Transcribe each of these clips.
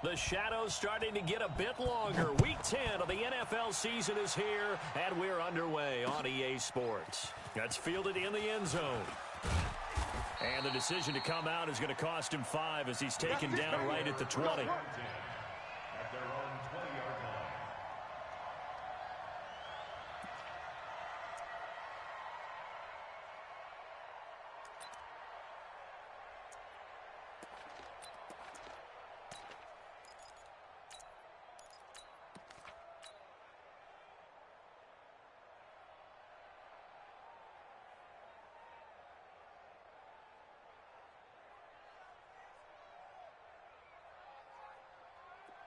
The shadow's starting to get a bit longer. Week 10 of the NFL season is here, and we're underway on EA Sports. That's fielded in the end zone. And the decision to come out is going to cost him 5 as he's taken down right at the 20.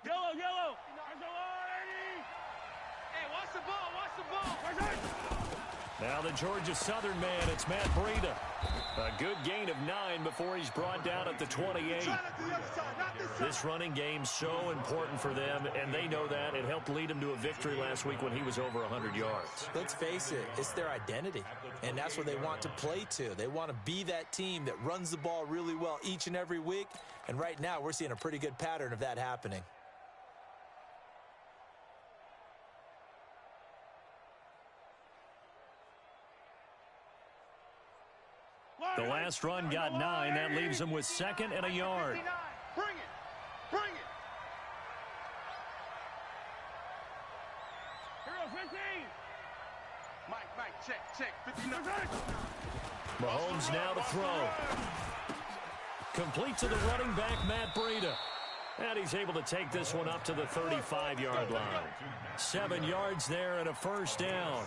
Yellow, yellow. Hey, watch the ball, watch the ball. Now the Georgia Southern man, it's Matt Breida. A good gain of 9 before he's brought down at the 28. This running game's so important for them, and they know that. It helped lead him to a victory last week when he was over 100 yards. Let's face it, it's their identity, and that's what they want to play to. They want to be that team that runs the ball really well each and every week, and right now we're seeing a pretty good pattern of that happening. The last run got 9. That leaves him with 2nd and a yard. Bring it. Bring it. Hero 15. Mike, check. 59. Mahomes now to throw. Complete to the running back, Matt Breida. And he's able to take this one up to the 35-yard line. 7 yards there and a first down.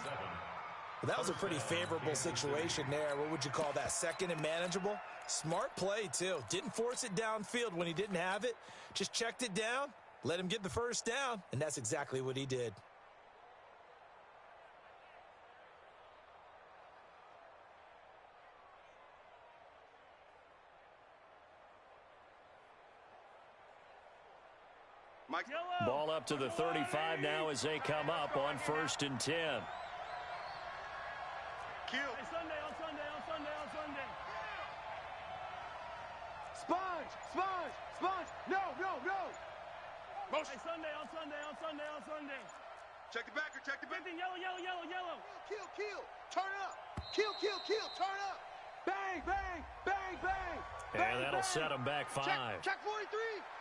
Well, that was a pretty favorable situation there. What would you call that? 2nd and manageable? Smart play, too. Didn't force it downfield when he didn't have it. Just checked it down, let him get the first down, and that's exactly what he did. Mike. Ball up to the 35 now as they come up on 1st and 10. Kill. Hey, Sunday. Sponge. No. Motion. Hey, Sunday. Check the backer. 15, yellow. Kill. Turn up. Kill. Turn up. Bang. And that'll set him back 5. Check 43.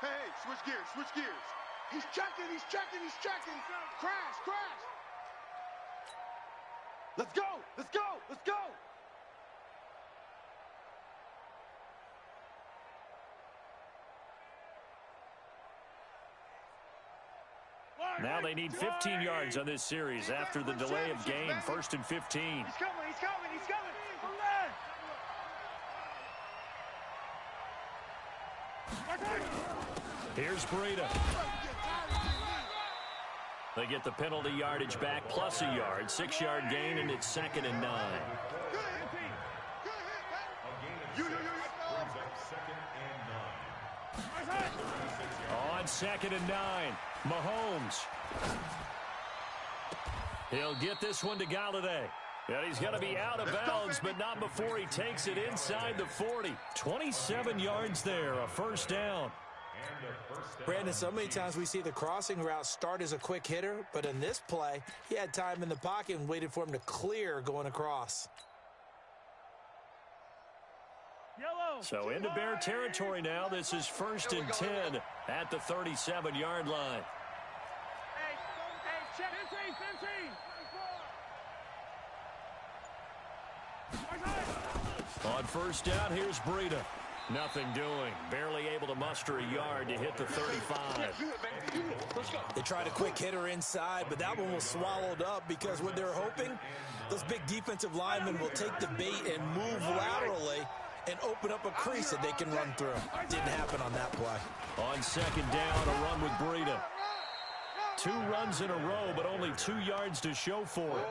Hey, switch gears. He's checking. Crash. Let's go. Now they need 15 yards on this series after the delay of game. 1st and 15. He's coming. Here's Breida. They get the penalty yardage back plus a yard. 6-yard gain, and it's 2nd and 9. On 2nd and 9, Mahomes. He'll get this one to Galladay. And he's going to be out of bounds, but not before he takes it inside the 40. 27 yards there, a first down. Brandon, so many times we see the crossing route start as a quick hitter, but in this play, he had time in the pocket and waited for him to clear going across. So into Bear territory now. This is 1st and 10 at the 37-yard line. Hey, check 15. On first down, here's Breida. Nothing doing. Barely able to muster a yard to hit the 35. They tried a quick hitter inside, but that one was swallowed up because what they're hoping, those big defensive linemen will take the bait and move laterally and open up a crease that they can run through. Didn't happen on that play. On 2nd down, a run with Breida. 2 runs in a row, but only 2 yards to show for it.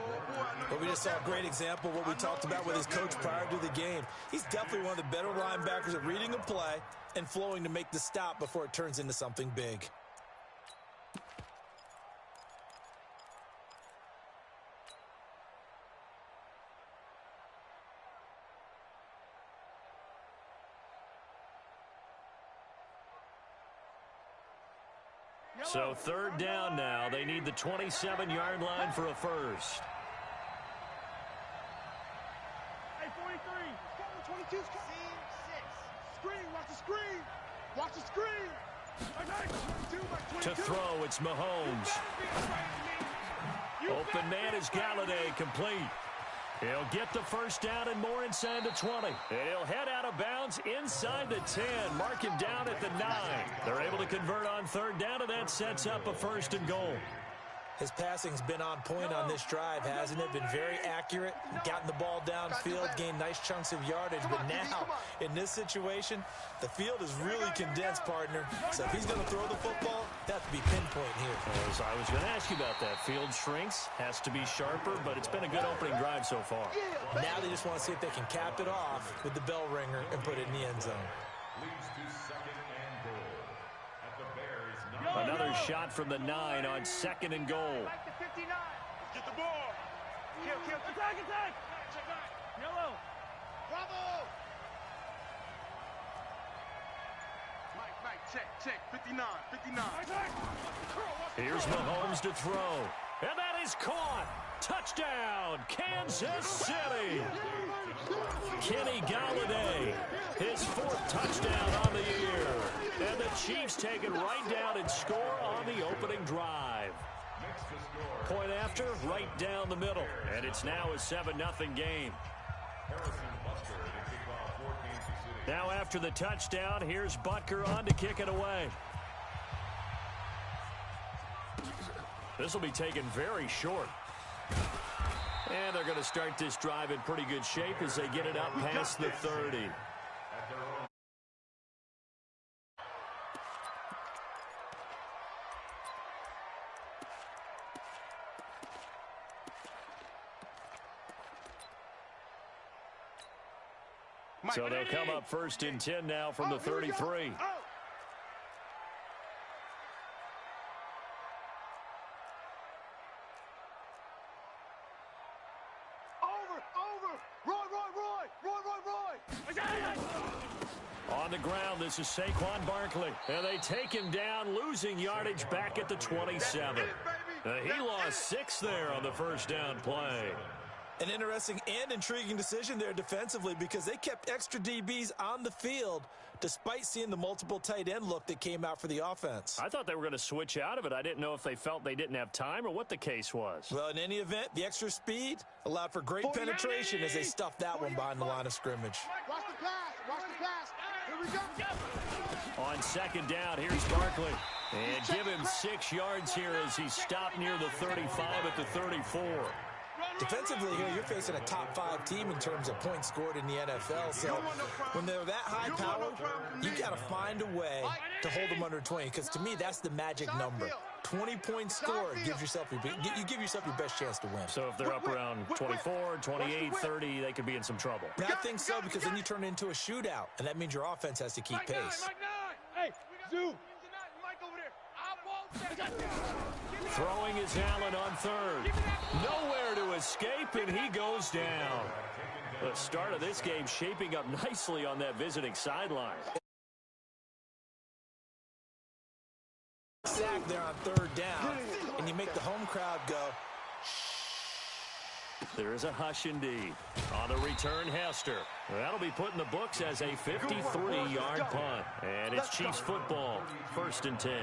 But we just saw a great example of what we talked about with his coach prior to the game. He's definitely one of the better linebackers at reading a play and flowing to make the stop before it turns into something big. So third down now. They need the 27-yard line for a first. Hey, 43. 22's coming. Screen. Watch the screen. Watch the screen. To throw, it's Mahomes. Open man is Galladay, complete. He'll get the first down and more inside the 20. And he'll head out of bounds inside the 10. Mark him down at the 9. They're able to convert on third down, and that sets up a first and goal. His passing's been on point on this drive, hasn't it? Been very accurate, gotten the ball downfield, gained nice chunks of yardage. But now, in this situation, the field is really condensed, partner. So if he's going to throw the football, that would be pinpoint here. As I was going to ask you about that. Field shrinks, has to be sharper, but it's been a good opening drive so far. Now they just want to see if they can cap it off with the bell ringer and put it in the end zone. Another shot from the 9 on second and goal. Back to 59. Get the ball. Kill. Attack. Yellow. Bravo. Mike, check. 59. Here's Mahomes to throw. And that is caught. Touchdown, Kansas City. Kenny Galladay, his 4th touchdown on the year. And the Chiefs take it right down and score on the opening drive. Point after, right down the middle. And it's now a 7-0 game. Now after the touchdown, here's Butker on to kick it away. This will be taken very short. And they're going to start this drive in pretty good shape as they get it up past the 30. So they'll come up first and 10 now from the 33. On the ground, this is Saquon Barkley. And they take him down, losing yardage back at the 27. He lost 6 there on the first down play. An interesting and intriguing decision there defensively because they kept extra DBs on the field despite seeing the multiple tight end look that came out for the offense. I thought they were going to switch out of it. I didn't know if they felt they didn't have time or what the case was. Well, in any event, the extra speed allowed for great penetration as they stuffed that one behind the line of scrimmage. Watch the pass. Here we go. On second down, here's Barkley. And give him 6 yards here as he's stopped near the 35 at the 34. Defensively here, you're facing a top 5 team in terms of points scored in the NFL. So when they're that high powered, you got to find a way to hold them under 20. Because to me, that's the magic number. 20 points scored gives yourself you give yourself your best chance to win. So if they're up around 24, 28, 30, they could be in some trouble. I think so because then you turn it into a shootout, and that means your offense has to keep pace. Hey, Zoo. Throwing is Allen on third. Nowhere to escape, and he goes down. The start of this game shaping up nicely on that visiting sideline. Sack there on third down, and you make the home crowd go, There is a hush indeed. On the return, Hester. That'll be put in the books as a 53-yard punt. And it's Chiefs football, first and 10.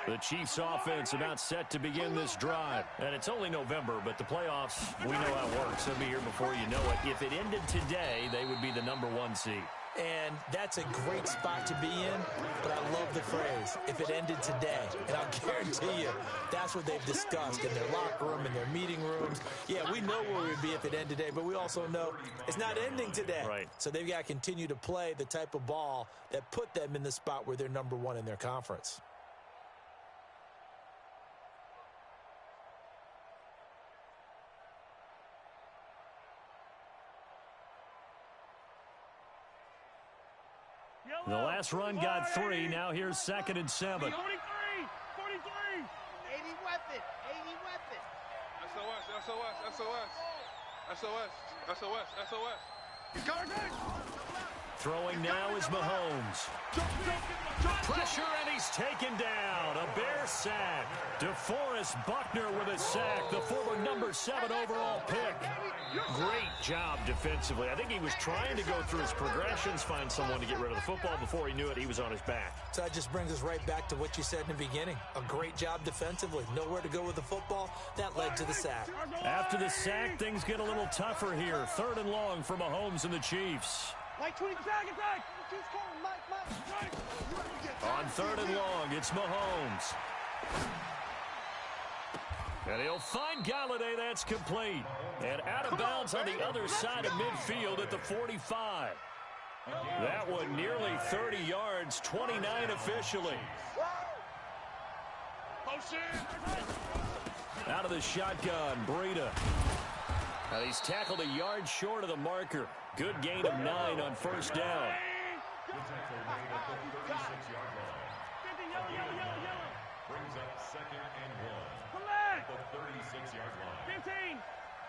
The Chiefs offense about set to begin this drive. And it's only November, but the playoffs, we know how it works. They'll be here before you know it. If it ended today, they would be the #1 seed. And that's a great spot to be in, but I love the phrase, if it ended today. And I'll guarantee you, that's what they've discussed in their locker room, in their meeting rooms. Yeah, we know where we'd be if it ended today, but we also know it's not ending today. Right. So they've got to continue to play the type of ball that put them in the spot where they're #1 in their conference. The last run got 3. Now here's second and 7. 43. 80 weapon. SOS. Throwing now is Mahomes. Pressure, and he's taken down. A Bears sack. DeForest Buckner with a sack, the former number 7 overall pick. Great job defensively. I think he was trying to go through his progressions, find someone to get rid of the football. Before he knew it, he was on his back. So that just brings us right back to what you said in the beginning. A great job defensively. Nowhere to go with the football. That led to the sack. After the sack, things get a little tougher here. 3rd and long for Mahomes and the Chiefs. On 3rd and long, it's Mahomes. And he'll find Galladay. That's complete. And out of bounds on the other side of midfield at the 45. That one nearly 30 yards, 29 officially. Out of the shotgun, Breida. Now he's tackled a yard short of the marker. Good gain of 9 on 1st down. Brings up 2nd and 1. At the 36-yard line. 15.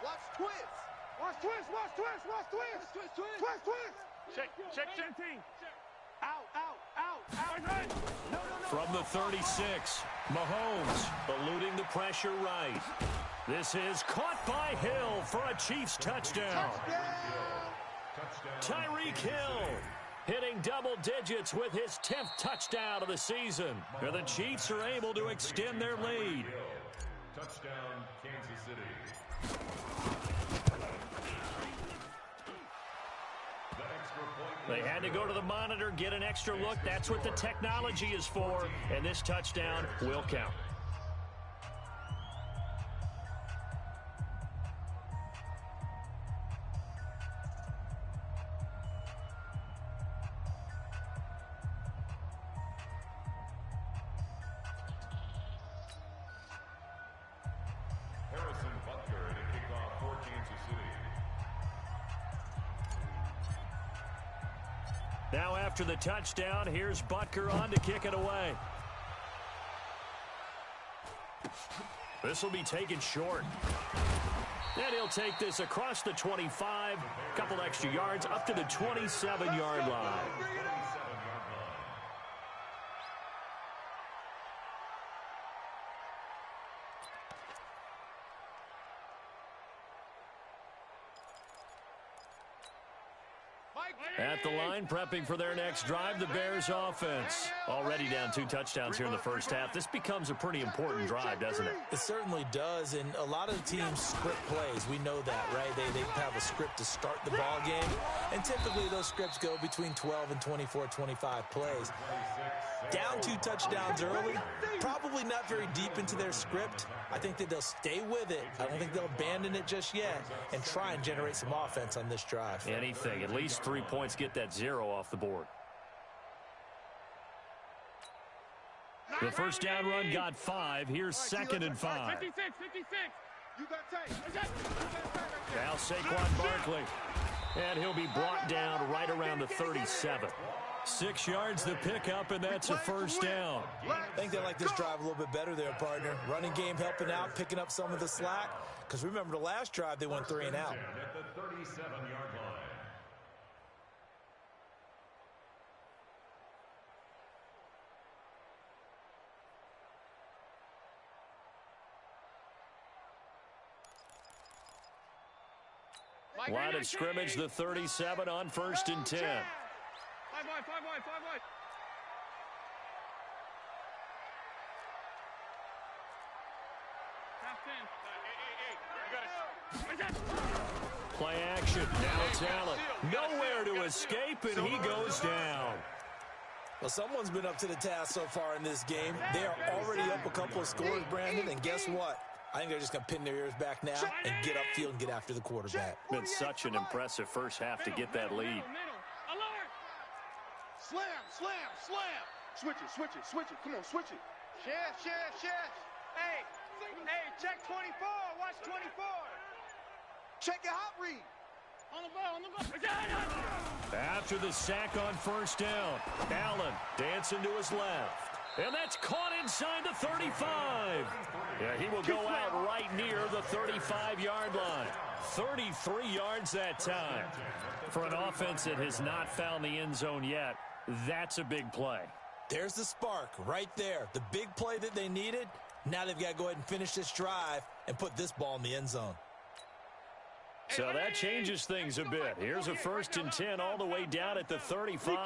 Watch twist. Watch twist. Watch twist. Watch twist. Twist. Twist. Twist. Twist. Check. 17. Out. No. From the 36, Mahomes eluding the pressure right. This is caught by Hill for a Chiefs touchdown. Tyreek Hill hitting double digits with his 10th touchdown of the season. And the Chiefs are able to extend their lead. Touchdown, Kansas City. They had to go to the monitor, get an extra look. That's what the technology is for. And this touchdown will count. Now after the touchdown, here's Butker on to kick it away. This will be taken short. And he'll take this across the 25, couple extra yards up to the 27-yard line. At the line, prepping for their next drive, the Bears offense. Already down 2 touchdowns here in the first half. This becomes a pretty important drive, doesn't it? It certainly does, and a lot of the teams script plays. We know that, right? They have a script to start the ball game, and typically those scripts go between 12 and 24, 25 plays. Down 2 touchdowns early, probably not very deep into their script. I think that they'll stay with it. I don't think they'll abandon it just yet and try and generate some offense on this drive. Anything, at least 3 points, get that 0 off the board. The first down run got 5. Here's 2nd and 5. 56. You got tape. Now Saquon Barkley. And he'll be brought down right around the 37. 6 yards the pickup, and that's a first down. I think they like this drive a little bit better there, partner. Running game helping out, picking up some of the slack. Because remember the last drive, they went 3 and out. At the 37-yard line. Line of scrimmage, the 37 on 1st and 10. 5 wide. Play action, now Talent. Nowhere to escape, and he goes down. Well, someone's been up to the task so far in this game. They are already up a couple of scores, Brandon, and guess what? I think they're just going to pin their ears back now and get upfield and get after the quarterback. Been such an impressive first half to get that lead. Slam. Switch it. Come on, switch it. Share. Hey, check 24. Watch 24. Check your hot read. On the ball. After the sack on 1st down, Allen dancing to his left. And that's caught inside the 35. Yeah, he will go out right near the 35-yard line. 33 yards that time. For an offense that has not found the end zone yet, that's a big play. There's the spark right there. The big play that they needed. Now they've got to go ahead and finish this drive and put this ball in the end zone. So that changes things a bit. Here's a 1st and 10 all the way down at the 35.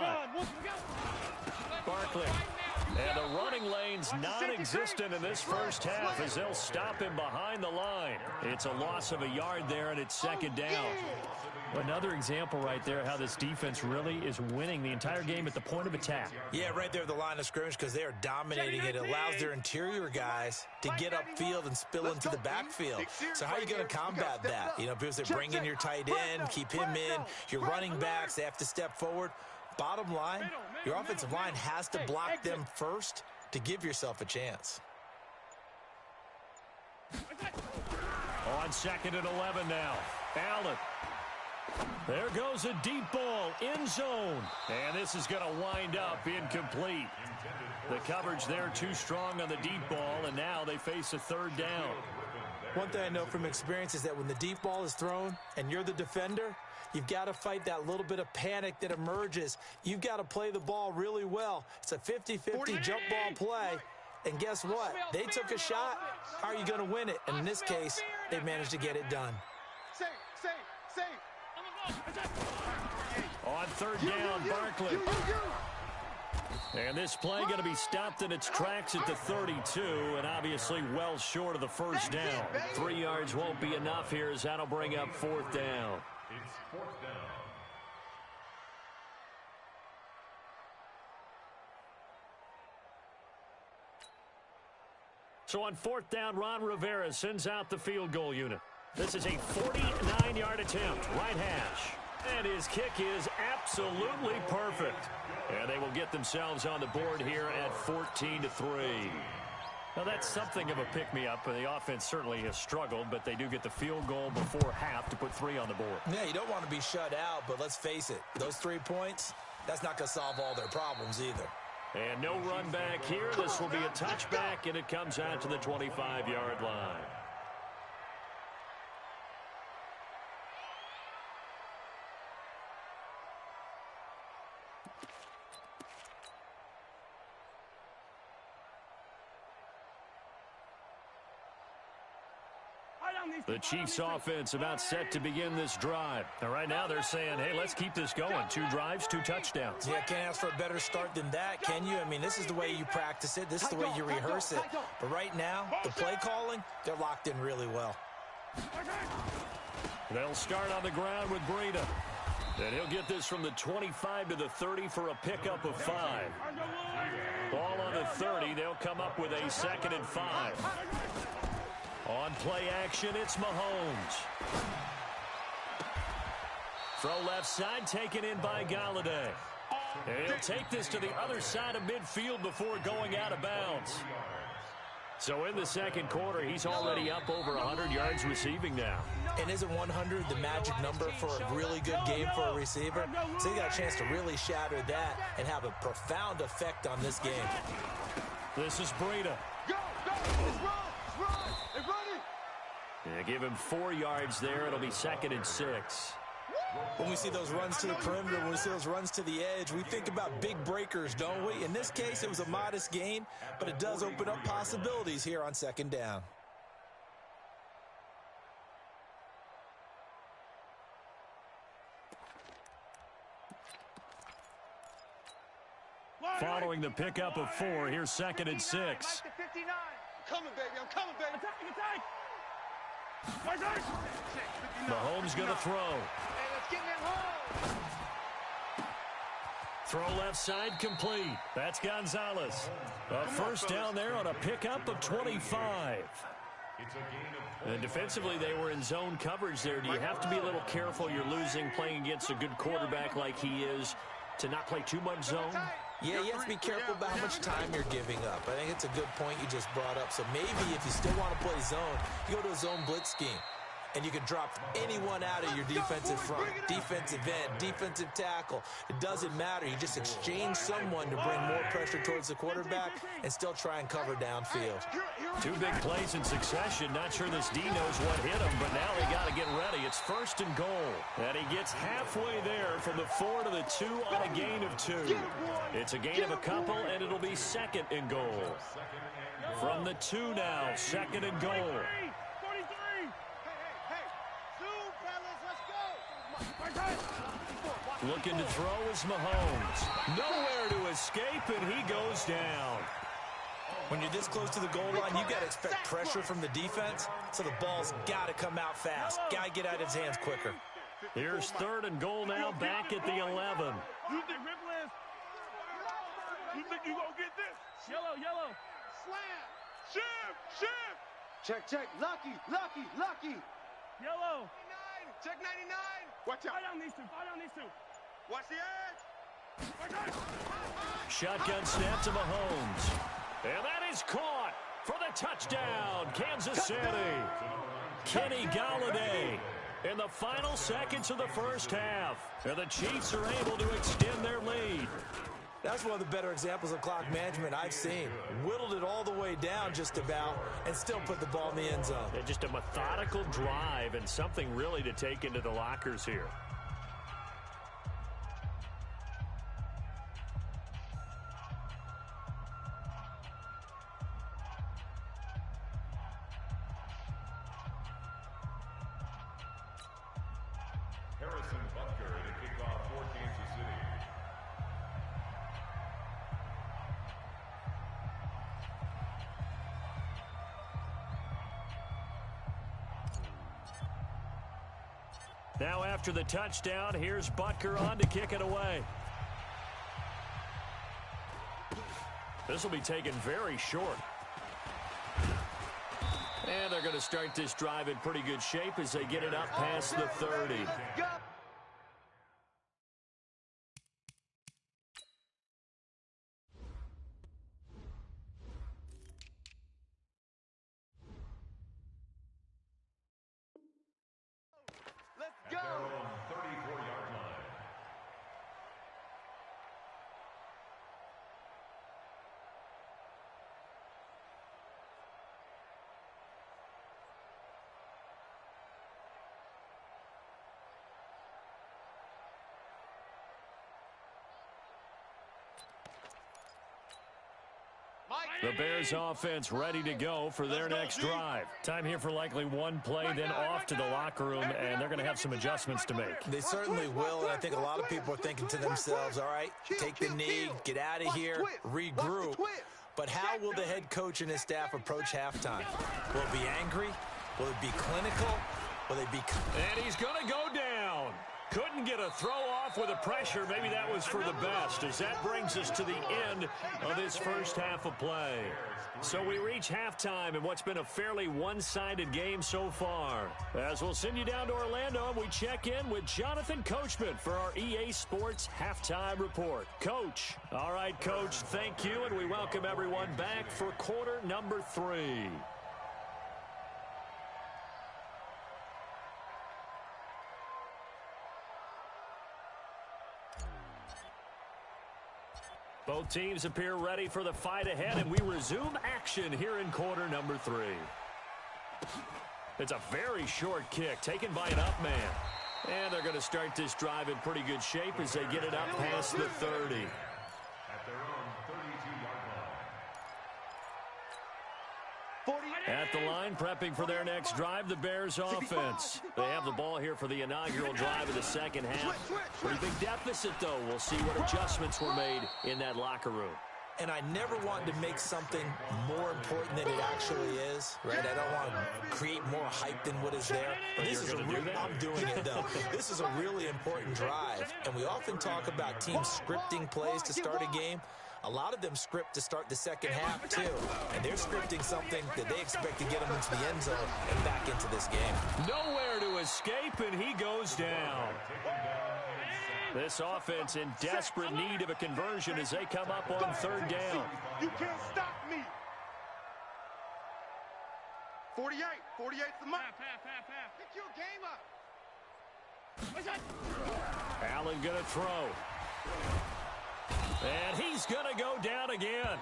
Barkley. And the running lane's non-existent in this first half as they'll stop him behind the line. It's a loss of a yard there, and it's 2nd down. Another example right there how this defense really is winning the entire game at the point of attack. Yeah, right there at the line of scrimmage because they are dominating it. It allows their interior guys to get upfield and spill into the backfield. So how are you going to combat that? You know, because they bring in your tight end, keep him in. Your running backs, they have to step forward. Bottom line, your offensive line has to block them first to give yourself a chance. On 2nd and 11 now. Allen. There goes a deep ball, end zone. And this is going to wind up incomplete. The coverage there too strong on the deep ball, and now they face a 3rd down. One thing I know from experience is that when the deep ball is thrown and you're the defender, you've got to fight that little bit of panic that emerges. You've got to play the ball really well. It's a 50-50 jump ball play. And guess what? They took a shot. How are you going to win it? And in this case, they managed to get it done. On 3rd down, Barkley. And this play going to be stopped in its tracks at the 32, and obviously well short of the 1st down. 3 yards won't be enough here as that'll bring up 4th down. It's 4th down. So on 4th down, Ron Rivera sends out the field goal unit. This is a 49-yard attempt, right hash. And his kick is absolutely perfect. And they will get themselves on the board here at 14-3. Now, that's something of a pick-me-up, and the offense certainly has struggled, but they do get the field goal before half to put 3 on the board. Yeah, you don't want to be shut out, but let's face it, those 3 points, that's not going to solve all their problems either. And no run back here. This will be a touchback, and it comes out to the 25-yard line. The Chiefs offense about set to begin this drive. And right now they're saying, hey, let's keep this going. 2 drives, 2 touchdowns. Yeah, can't ask for a better start than that, can you? I mean, this is the way you practice it. This is the way you rehearse it. But right now, the play calling, they're locked in really well. They'll start on the ground with Breida. And he'll get this from the 25 to the 30 for a pickup of 5. Ball on the 30. They'll come up with a 2nd and 5. On play action, it's Mahomes. Throw left side, taken in by Galladay. And he'll take this to the other side of midfield before going out of bounds. So in the 2nd quarter, he's already up over 100 yards receiving now. And isn't 100 the magic number for a really good game for a receiver? So he got a chance to really shatter that and have a profound effect on this game. This is Breida. Go! Let's run! Yeah, give him 4 yards there. It'll be 2nd and 6. When we see those runs to the perimeter, when we see those runs to the edge, we think about big breakers, don't we? In this case, it was a modest gain, but it does open up possibilities here on 2nd down. Following the pickup of 4, here's 2nd and 6. I'm coming, baby. I'm coming, baby. Attack! Mahomes going to throw. Hey, let's get in that hole. Throw left side complete. That's Gonzalez. A 1st down there on a pickup of 25. And defensively, they were in zone coverage there. Do you have to be a little careful? You're losing, playing against a good quarterback like he is, to not play too much zone? Yeah, you have to be careful about how much time you're giving up. I think it's a good point you just brought up. So maybe if you still want to play zone, you go to a zone blitz scheme. and you can drop anyone out of your defensive front, defensive end, defensive tackle. It doesn't matter. You just exchange someone to bring more pressure towards the quarterback and still try and cover downfield. 2 big plays in succession. Not sure this D knows what hit him, but now they got to get ready. It's 1st and goal. And he gets halfway there from the 4 to the 2 on a gain of 2. It's a gain of a couple, and it'll be 2nd and goal. From the 2 now, 2nd and goal. Looking to throw is Mahomes. Nowhere to escape, and he goes down. When you're this close to the goal line, you got to expect pressure from the defense, so the ball's got to come out fast. Got to get out of his hands quicker. Here's 3rd and goal now, back at the 11. You think you gonna get this? Yellow. Slam. Shift. Check. Lucky. Yellow. 99. Check 99. Watch out. Fire down these two. Watch the edge. Shotgun snap to Mahomes. And that is caught for the touchdown, Kansas City. Kenny Galladay in the final seconds of the first half. And the Chiefs are able to extend their lead. That's one of the better examples of clock management I've seen. Whittled it all the way down just about and still put the ball in the end zone. And just a methodical drive and something really to take into the lockers here. Now after the touchdown, here's Butker on to kick it away. This will be taken very short. And they're going to start this drive in pretty good shape as they get it up past the 30. The Bears offense ready to go for their next drive. Time here for likely one play, then off to the locker room, and they're going to have some adjustments to make. They certainly will, and I think a lot of people are thinking to themselves, all right, take the knee, get out of here, regroup. But how will the head coach and his staff approach halftime? Will it be angry? Will it be clinical? Will they be... And he's going to go down. Couldn't get a throw off with the pressure. Maybe that was for the best, as that brings us to the end of this first half of play. So we reach halftime in what's been a fairly one-sided game so far. As we'll send you down to Orlando, and we check in with Jonathan Coachman for our EA Sports Halftime Report. Coach. All right, Coach, thank you, and we welcome everyone back for quarter number 3. Both teams appear ready for the fight ahead, and we resume action here in quarter number 3. It's a very short kick taken by an up man. And they're going to start this drive in pretty good shape as they get it up past the 30. At their own 32-yard line. At the line, prepping for their next drive, the Bears offense. They have the ball here for the inaugural drive of the second half. Pretty big deficit, though. We'll see what adjustments were made in that locker room. And I never want to make something more important than it actually is, right? I don't want to create more hype than what is there. But this is I'm doing it, though. This is a really important drive. And we often talk about teams scripting plays to start a game. A lot of them script to start the second half, too. And they're scripting something that they expect to get them into the end zone and back into this game. Nowhere to escape, and he goes down. This offense in desperate need of a conversion as they come up on third down. You can't stop me. 48. 48's the mark. Pick your game up. Allen going to throw. And he's going to go down again.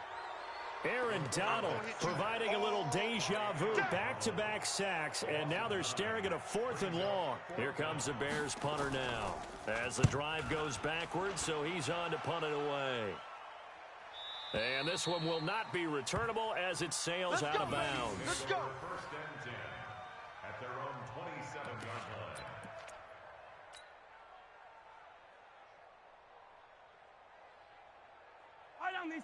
Aaron Donald providing a little deja vu, back-to-back sacks, and now they're staring at a 4th and long. Here comes the Bears punter now as the drive goes backwards, so he's on to punt it away. And this one will not be returnable as it sails out of bounds. Let's go. First and 10 at their own 27-yard line.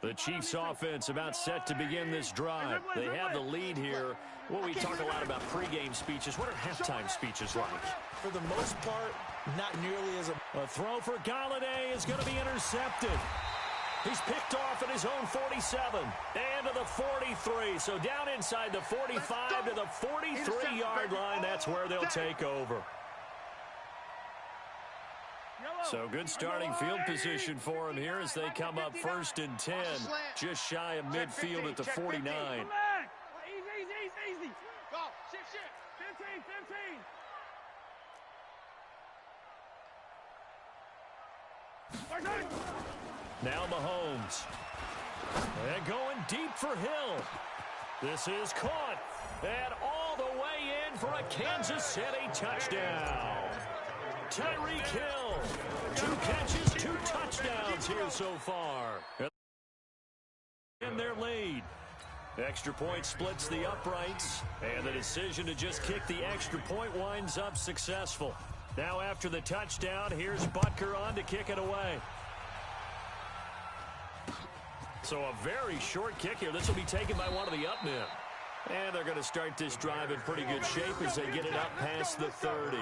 The Chiefs offense about set to begin this drive. They have the lead here. Well, we talk a lot about pregame speeches. What are halftime speeches like? For the most part, not nearly as A throw for Galladay is going to be intercepted. He's picked off at his own 47 and to the 43. So down inside the 45 to the 43-yard line. That's where they'll take over. So good starting field position for him here as they come up 1st and 10, just shy of midfield at the 49. Easy. Go. Shift. 15. Now Mahomes. And going deep for Hill. This is caught. And all the way in for a Kansas City touchdown. Tyreek Hill. 2 catches, 2 touchdowns here so far. In their lead. Extra point splits the uprights. And the decision to just kick the extra point winds up successful. Now after the touchdown, here's Butker on to kick it away. So a very short kick here. This will be taken by one of the up men. And they're going to start this drive in pretty good shape as they get it up past the 30.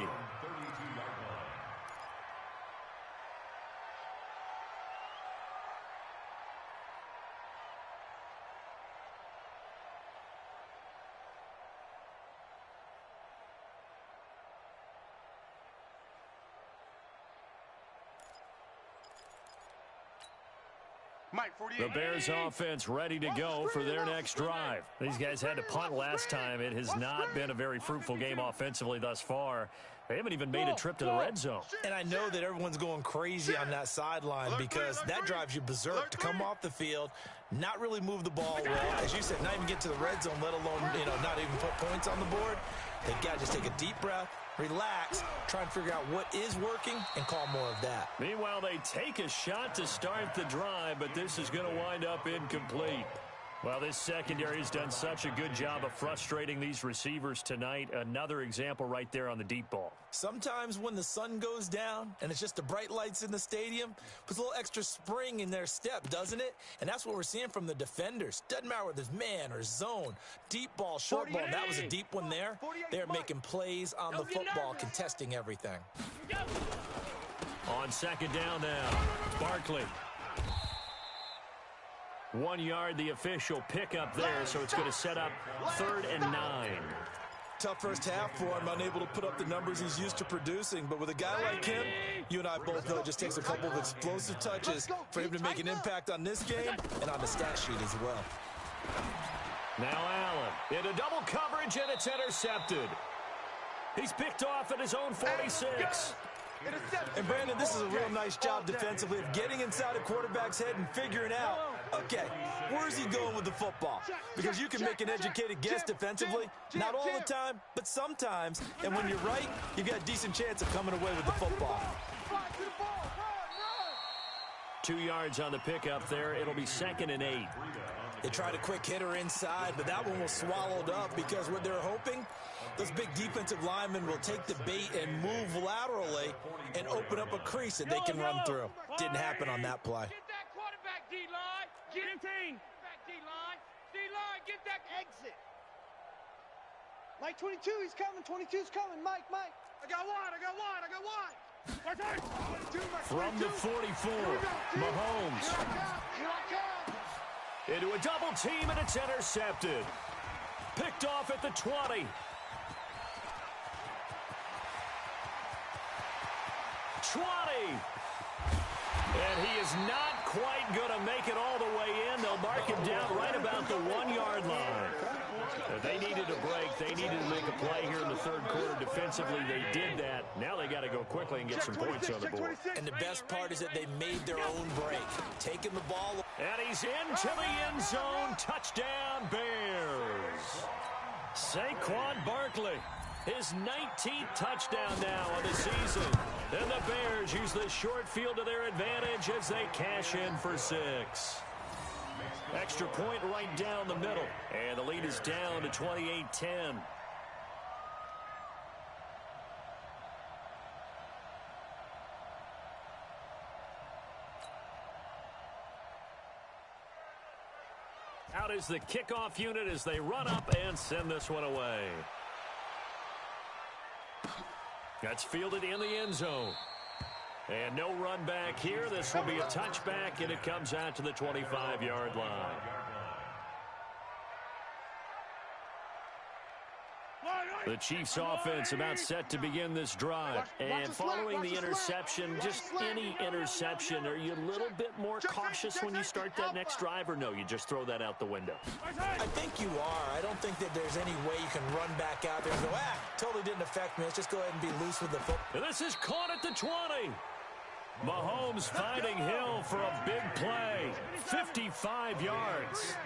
The Bears offense ready to go for their next drive. These guys had to punt last time. It has not been a very fruitful game offensively thus far. They haven't even made a trip to the red zone. And I know that everyone's going crazy on that sideline because that drives you berserk to come off the field, not really move the ball well. As you said, not even get to the red zone, let alone, not even put points on the board. They've got to just take a deep breath, relax, try and figure out what is working, and call more of that. Meanwhile, they take a shot to start the drive, but this is going to wind up incomplete. Well, this secondary has done such a good job of frustrating these receivers tonight. Another example right there on the deep ball. Sometimes when the sun goes down and it's just the bright lights in the stadium, puts a little extra spring in their step, doesn't it? And that's what we're seeing from the defenders. Doesn't matter whether it's man or zone, deep ball, short ball. That was a deep one there. They're making plays on the football, contesting everything. On second down now, Barkley. 1 yard, the official pickup there, so it's going to set up 3rd and 9. Tough first half for him, unable to put up the numbers he's used to producing. But with a guy like him, you and I both know it just takes a couple of explosive touches for him to make an impact on this game and on the stat sheet as well. Now Allen into double coverage, and it's intercepted. He's picked off at his own 46. And Brandon, this is a real nice job defensively of getting inside a quarterback's head and figuring out, okay, where's he going with the football? Because you can make an educated guess defensively, not all the time, but sometimes. And when you're right, you've got a decent chance of coming away with the football. 2 yards on the pickup there. It'll be 2nd and 8. They tried a quick hitter inside, but that one was swallowed up because what they're hoping, those big defensive linemen will take the bait and move laterally and open up a crease that they can run through. Didn't happen on that play. Get that quarterback, D-line. Get 15. Back D-line. D-line, get that exit. Mike 22, he's coming. 22's coming. Mike. I got one. From the 44, Mahomes. Into a double team, and it's intercepted. Picked off at the 20. 20. And he is not quite going to make it all the way in. They'll mark him down right about the 1 yard line. If they needed a break, they needed to make a play here in the third quarter. Defensively, they did that. Now they got to go quickly and get some points on the board. And the best part is that they made their own break. Taking the ball. And he's into the end zone. Touchdown, Bears. Saquon Barkley, his 19th touchdown now of the season. And the Bears use the short field to their advantage as they cash in for 6. Extra point right down the middle. And the lead is down to 28-10. Out is the kickoff unit as they run up and send this one away. That's fielded in the end zone. And no run back here. This will be a touchback, and it comes out to the 25-yard line. The Chiefs offense about set to begin this drive. And following the interception, just any interception, are you a little bit more cautious when you start that next drive, or no, you just throw that out the window? I think you are. I don't think that there's any way you can run back out there and go, totally didn't affect me. Let's just go ahead and be loose with the football. And this is caught at the 20. Mahomes finding Hill for a big play. 55 yards.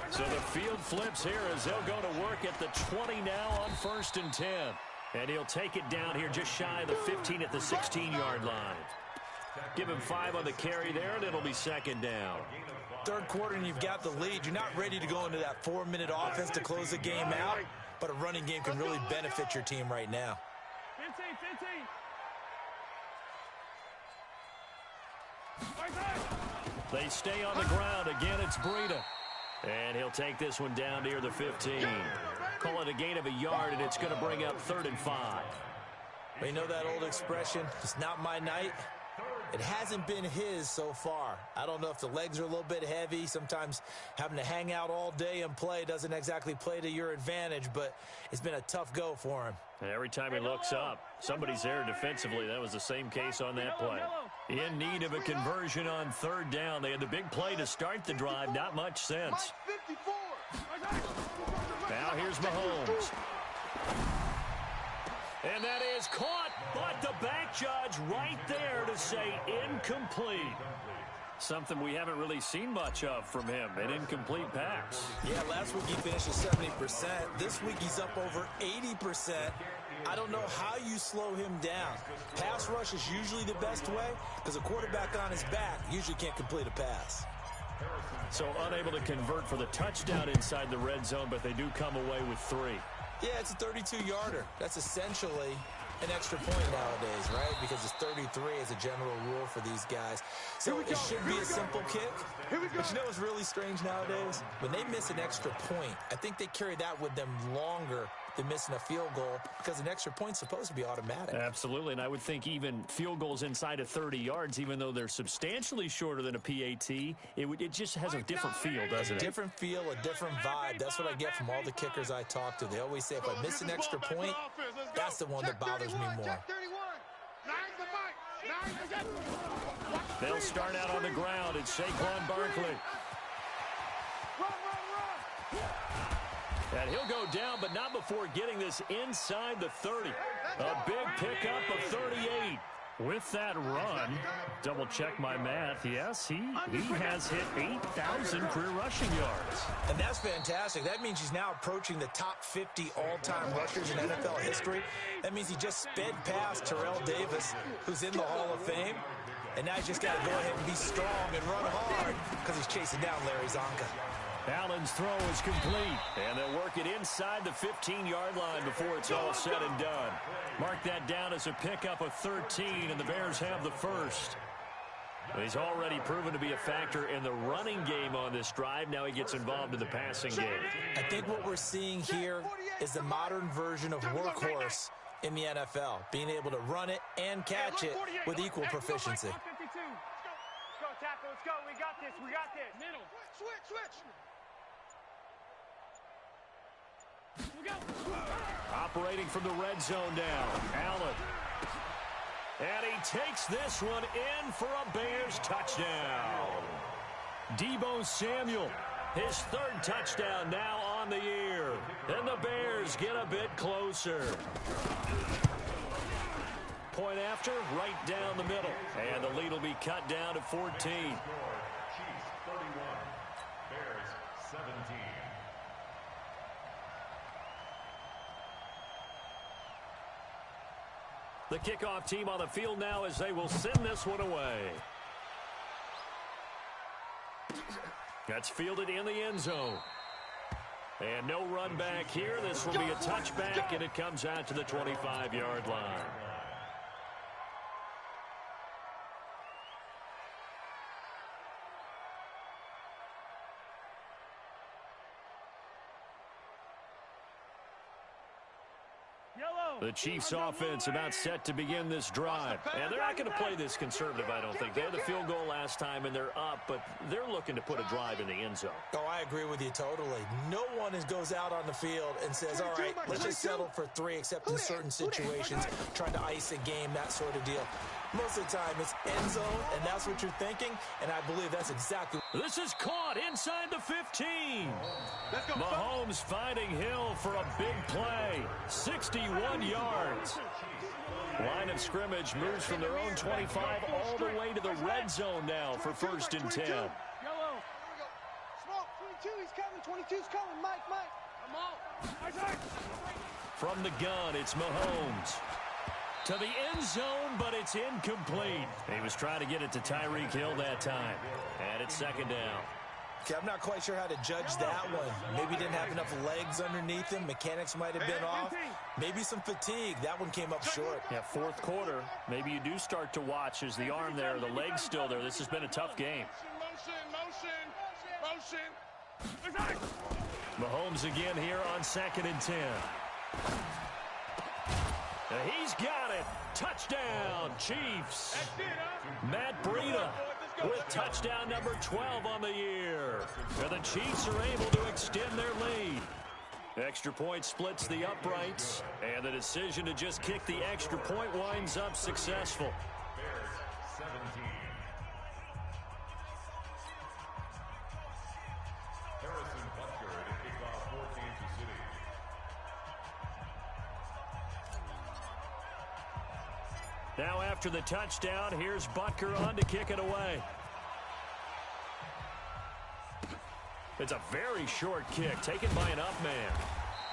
So the field flips here as they'll go to work at the 20 now on 1st and 10. And he'll take it down here just shy of the 15 at the 16-yard line. Give him 5 on the carry there, and it'll be 2nd down. Third quarter, and you've got the lead. You're not ready to go into that 4-minute offense to close the game out, but a running game can really benefit your team right now. 15. They stay on the ground. Again, it's Breida. And he'll take this one down near the 15. Call it a gain of a yard, and it's going to bring up 3rd and 5. Well, you know that old expression, it's not my night? It hasn't been his so far. I don't know if the legs are a little bit heavy. Sometimes having to hang out all day and play doesn't exactly play to your advantage, but it's been a tough go for him. And every time he looks up, somebody's there defensively. That was the same case on that play. In need of a conversion on 3rd down. They had the big play to start the drive. Not much sense. Now here's Mahomes. And that is caught, but the back judge right there to say incomplete. Something we haven't really seen much of from him, an incomplete pass. Yeah, last week he finished at 70%. This week he's up over 80%. I don't know how you slow him down. Pass rush is usually the best way because a quarterback on his back usually can't complete a pass. So unable to convert for the touchdown inside the red zone, but they do come away with 3. Yeah, it's a 32-yarder. That's essentially an extra point nowadays, right? Because it's 33 as a general rule for these guys. So it should be a simple kick. But you know what's really strange nowadays? When they miss an extra point, I think they carry that with them longer than missing a field goal because an extra point's supposed to be automatic. Absolutely, and I would think even field goals inside of 30 yards, even though they're substantially shorter than a PAT, it just has a different feel, doesn't it? A different feel, a different vibe. That's what I get from all the kickers I talk to. They always say if I miss an extra point, that's the one that bothers me more. They'll start out on the ground. It's Saquon Barkley. And he'll go down, but not before getting this inside the 30. A big pickup of 38. With that run, double check my math. Yes, he has hit 8,000 career rushing yards. And that's fantastic. That means he's now approaching the top 50 all-time rushers in NFL history. That means he just sped past Terrell Davis, who's in the Hall of Fame. And now he's just got to go ahead and be strong and run hard because he's chasing down Larry Zonka. Allen's throw is complete, and they'll work it inside the 15-yard line before it's all said and done. Mark that down as a pickup of 13, and the Bears have the first. He's already proven to be a factor in the running game on this drive. Now he gets involved in the passing game. I think what we're seeing here is the modern version of workhorse in the NFL, being able to run it and catch it with equal proficiency. Let's go, tackle. Let's go. We got this. Middle. Switch. Operating from the red zone now, Allen. And he takes this one in for a Bears touchdown. Deebo Samuel, His third touchdown now on the year. And the Bears get a bit closer. Point after, right down the middle. And the lead will be cut down to 14. Chiefs 31, Bears 17. The kickoff team on the field now as they will send this one away. That's fielded in the end zone. And no run back here. This will be a touchback, and it comes out to the 25-yard line. The Chiefs offense about set to begin this drive. And they're not going to play this conservative, I don't think. They had the field goal last time, and they're up, but they're looking to put a drive in the end zone. Oh, I agree with you totally. No one goes out on the field and says, all right, let's just settle for 3, except in certain situations, trying to ice a game, that sort of deal. Most of the time, it's end zone, and that's what you're thinking, and I believe that's exactly. This is caught inside the 15. Mahomes finding Hill for a big play. 61 yards. Line of scrimmage moves from their own 25 all the way to the red zone now for 1st and 10. Smoke, 22, he's coming. 22's coming. Mike. Come on. From the gun, it's Mahomes. To the end zone, but it's incomplete. He was trying to get it to Tyreek Hill that time. And it's 2nd down. Okay, I'm not quite sure how to judge that one. Maybe he didn't have enough legs underneath him. Mechanics might have been off. Maybe some fatigue. That one came up short. Yeah, 4th quarter. Maybe you do start to watch as the arm there, the leg's still there. This has been a tough game. Motion. Mahomes again here on 2nd and 10. He's got it. Touchdown, Chiefs. Matt Breida with touchdown number 12 on the year. And the Chiefs are able to extend their lead. Extra point splits the uprights, and the decision to just kick the extra point winds up successful. Bears 17. Harrison Butker to kick off for Kansas City. Now after the touchdown, here's Butker on to kick it away. It's a very short kick taken by an up man.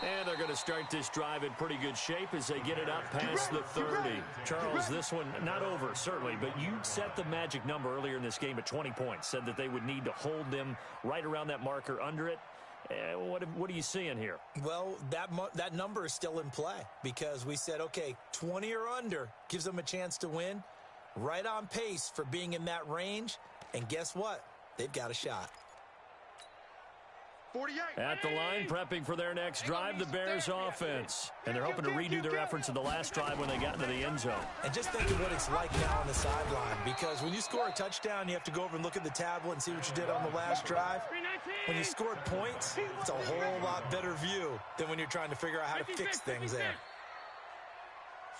And they're going to start this drive in pretty good shape as they get it up past the 30. Charles, this one not over, certainly, but you set the magic number earlier in this game at 20 points. Said that they would need to hold them right around that marker under it. What are you seeing here? Well, that number is still in play because we said, okay, 20 or under gives them a chance to win. Right on pace for being in that range. And guess what? They've got a shot. 48. At the line, prepping for their next drive, the Bears offense. And they're hoping to redo their efforts in the last drive when they got into the end zone. And just think of what it's like now on the sideline, because when you score a touchdown, you have to go over and look at the tablet and see what you did on the last drive. When you scored points, it's a whole lot better view than when you're trying to figure out how to fix things there.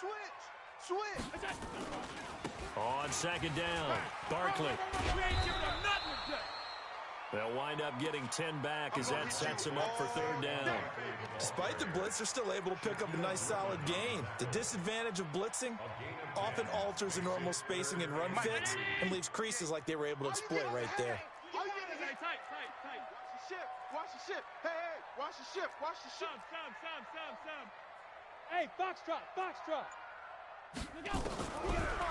Switch. On 2nd down, Barkley. They'll wind up getting 10 back as that sets them up for 3rd down. Despite the blitz, they're still able to pick up a nice solid gain. The disadvantage of blitzing often alters the normal spacing and run fits and leaves creases like they were able to exploit right there. Watch the ship. Hey, watch the ship. Some. Hey, Foxtrot.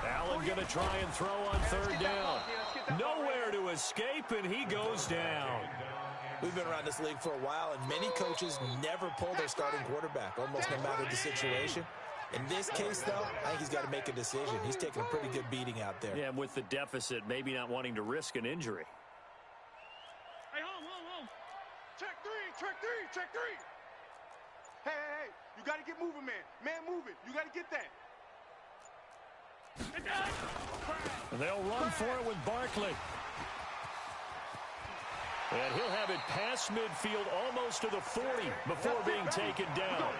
Allen going to try and throw on 3rd down. Nowhere to escape, and he goes down. We've been around this league for a while, and many coaches never pull their starting quarterback, almost no matter the situation. In this case, though, I think he's got to make a decision. He's taking a pretty good beating out there. Yeah, with the deficit, maybe not wanting to risk an injury. Hey, home. Check three. Hey, you got to get moving, man. Man, move it. You got to get that. And they'll run for it with Barkley. And he'll have it past midfield almost to the 40 before being taken down.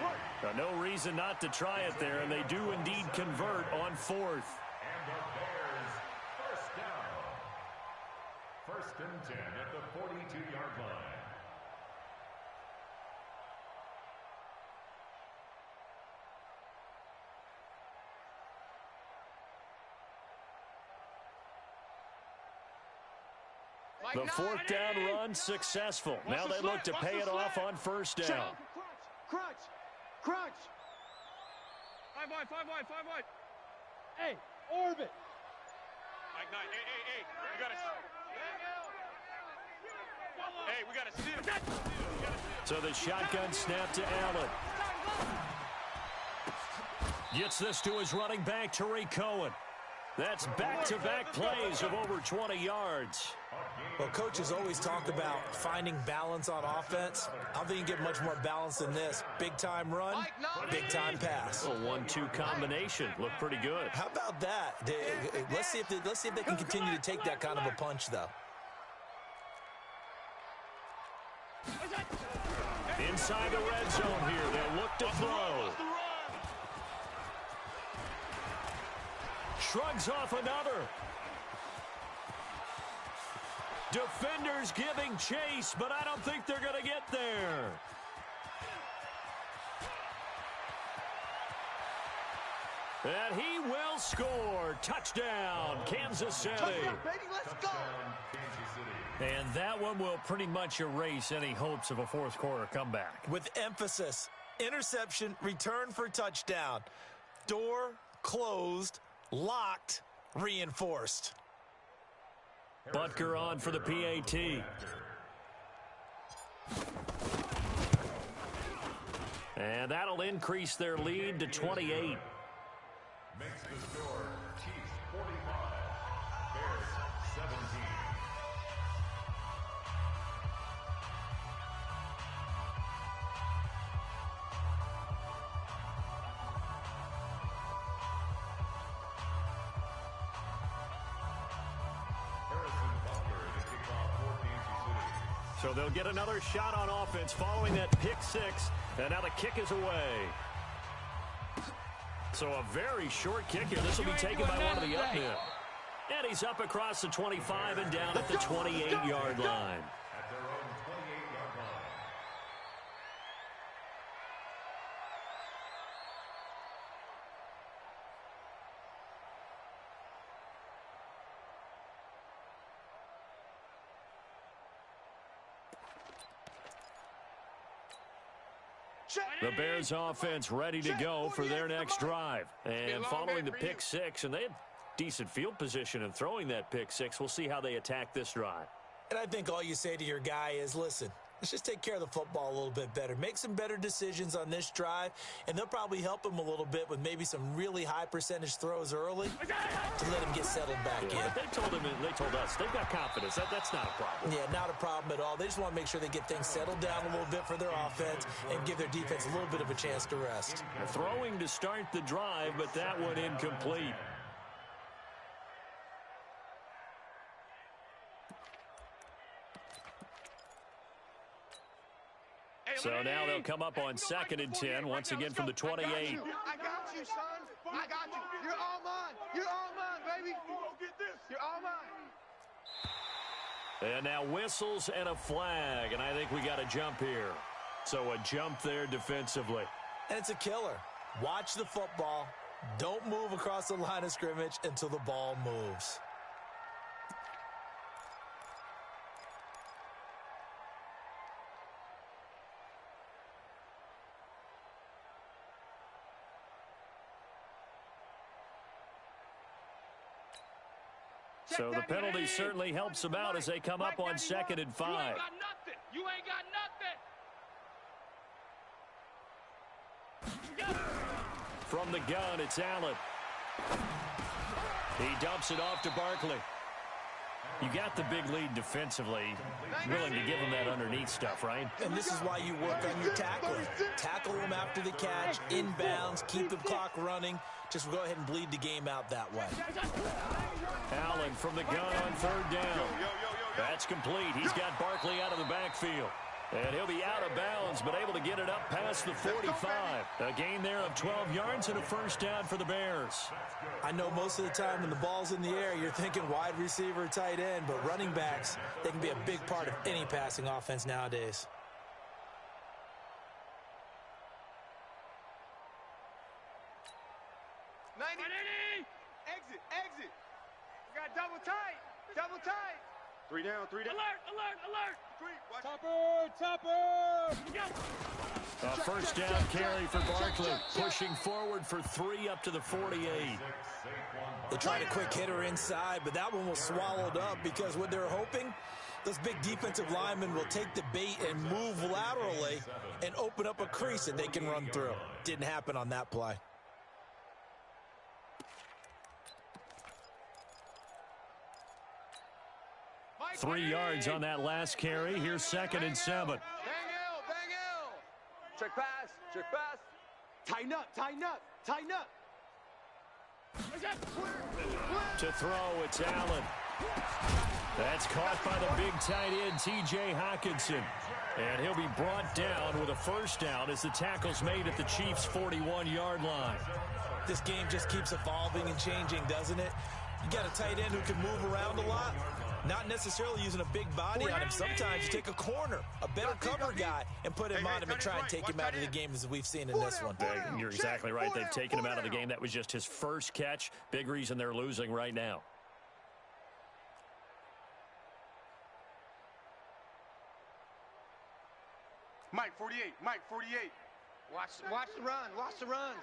No reason not to try it there, and they do indeed convert on 4th. And the Bears, 1st down. 1st and 10 at the 42-yard line. The fourth down run successful. Now they look to pay it off on first down. Crunch. 5 wide. Hey, orbit. Mike Knight, hey. We got to steal. So the shotgun snap to Allen. Gets this to his running back, Tariq Cohen. That's back-to-back plays of over 20 yards. Well, coaches always talk about finding balance on offense. I don't think you can get much more balance than this. Big-time run, big-time pass. A 1-2 combination. Looked pretty good. How about that? Let's see if they can continue to take that kind of a punch, though. Inside the red zone here. They'll look to throw. Shrugs off another. Defenders giving chase, but I don't think they're going to get there. And he will score. Touchdown, Kansas City. Touchdown, baby, let's go. And that one will pretty much erase any hopes of a fourth quarter comeback. With emphasis, interception, return for touchdown. Door closed, locked, reinforced. Butker on for the PAT. And that'll increase their lead to 28. Makes the score Chiefs 45, Bears 17. So they'll get another shot on offense following that pick six. And now the kick is away. So a very short kick here. This will be taken by one of the up men. And he's up across the 25 and down at the 28-yard line. At their own 28-yard line. The Bears offense ready to go for their next drive. And following the pick six, and they had decent field position in throwing that pick six. We'll see how they attack this drive. And I think all you say to your guy is, listen, let's just take care of the football a little bit better. Make some better decisions on this drive, and they'll probably help him a little bit with maybe some really high percentage throws early to let him get settled back in. They told us they've got confidence. That's not a problem. Yeah, not a problem at all. They just want to make sure they get things settled down a little bit for their offense and give their defense a little bit of a chance to rest. Throwing to start the drive, but that one incomplete. So now they'll come up on 2nd and 10, once again from the 28. I got you, son. I got you. You're all mine. You're all mine, baby. You're all mine. And now whistles and a flag, and I think we got a jump here. So a jump there defensively. And it's a killer. Watch the football. Don't move across the line of scrimmage until the ball moves. So the penalty certainly helps them out as they come up on 2nd and 5. You ain't got nothing. You ain't got nothing. From the gun, it's Allen. He dumps it off to Barkley. You got the big lead defensively. Willing to give him that underneath stuff, right? And this is why you work on your tackling. Tackle them after the catch, inbounds, keep the clock running. Just go ahead and bleed the game out that way. Allen from the gun on 3rd down. That's complete. He's got Barkley out of the backfield. And he'll be out of bounds, but able to get it up past the 45. A gain there of 12 yards and a first down for the Bears. I know most of the time when the ball's in the air, you're thinking wide receiver, tight end, but running backs, they can be a big part of any passing offense nowadays. Exit. We got double tight. 3 down, 3 down. Alert, alert, alert. 3, watch. Topper. Go. A first down carry for Barkley, pushing forward for 3 up to the 48. They tried a quick hitter inside, but that one was swallowed up because what they're hoping, those big defensive linemen will take the bait and move laterally and open up a crease that they can run through. Didn't happen on that play. Mike, 3 yards on that last carry. Here's 2nd and 7. Bang L. Check pass, check pass. Tighten up, tighten up, tighten up. To throw, it's Allen. That's caught by the big tight end, T.J. Hockenson. And he'll be brought down with a first down as the tackle's made at the Chiefs' 41-yard line. This game just keeps evolving and changing, doesn't it? You got a tight end who can move around a lot, not necessarily using a big body on him. Sometimes you take a corner, a better cover guy, and put him on him and try and take him out of the game as we've seen in this one. You're exactly right. They've taken him out of the game. That was just his first catch. Big reason they're losing right now. Mike 48, Mike 48. Watch the run, watch the run.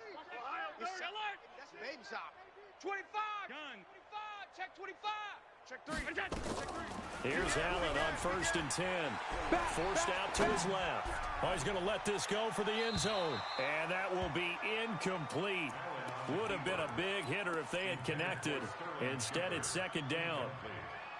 Alert, alert. That's baby shop. 25. Gun. 25. Check 25. Check 3. Check 3. Here's Allen on 1st and 10. Forced out to his left. Oh, he's going to let this go for the end zone. And that will be incomplete. Would have been a big hitter if they had connected. Instead, it's 2nd down.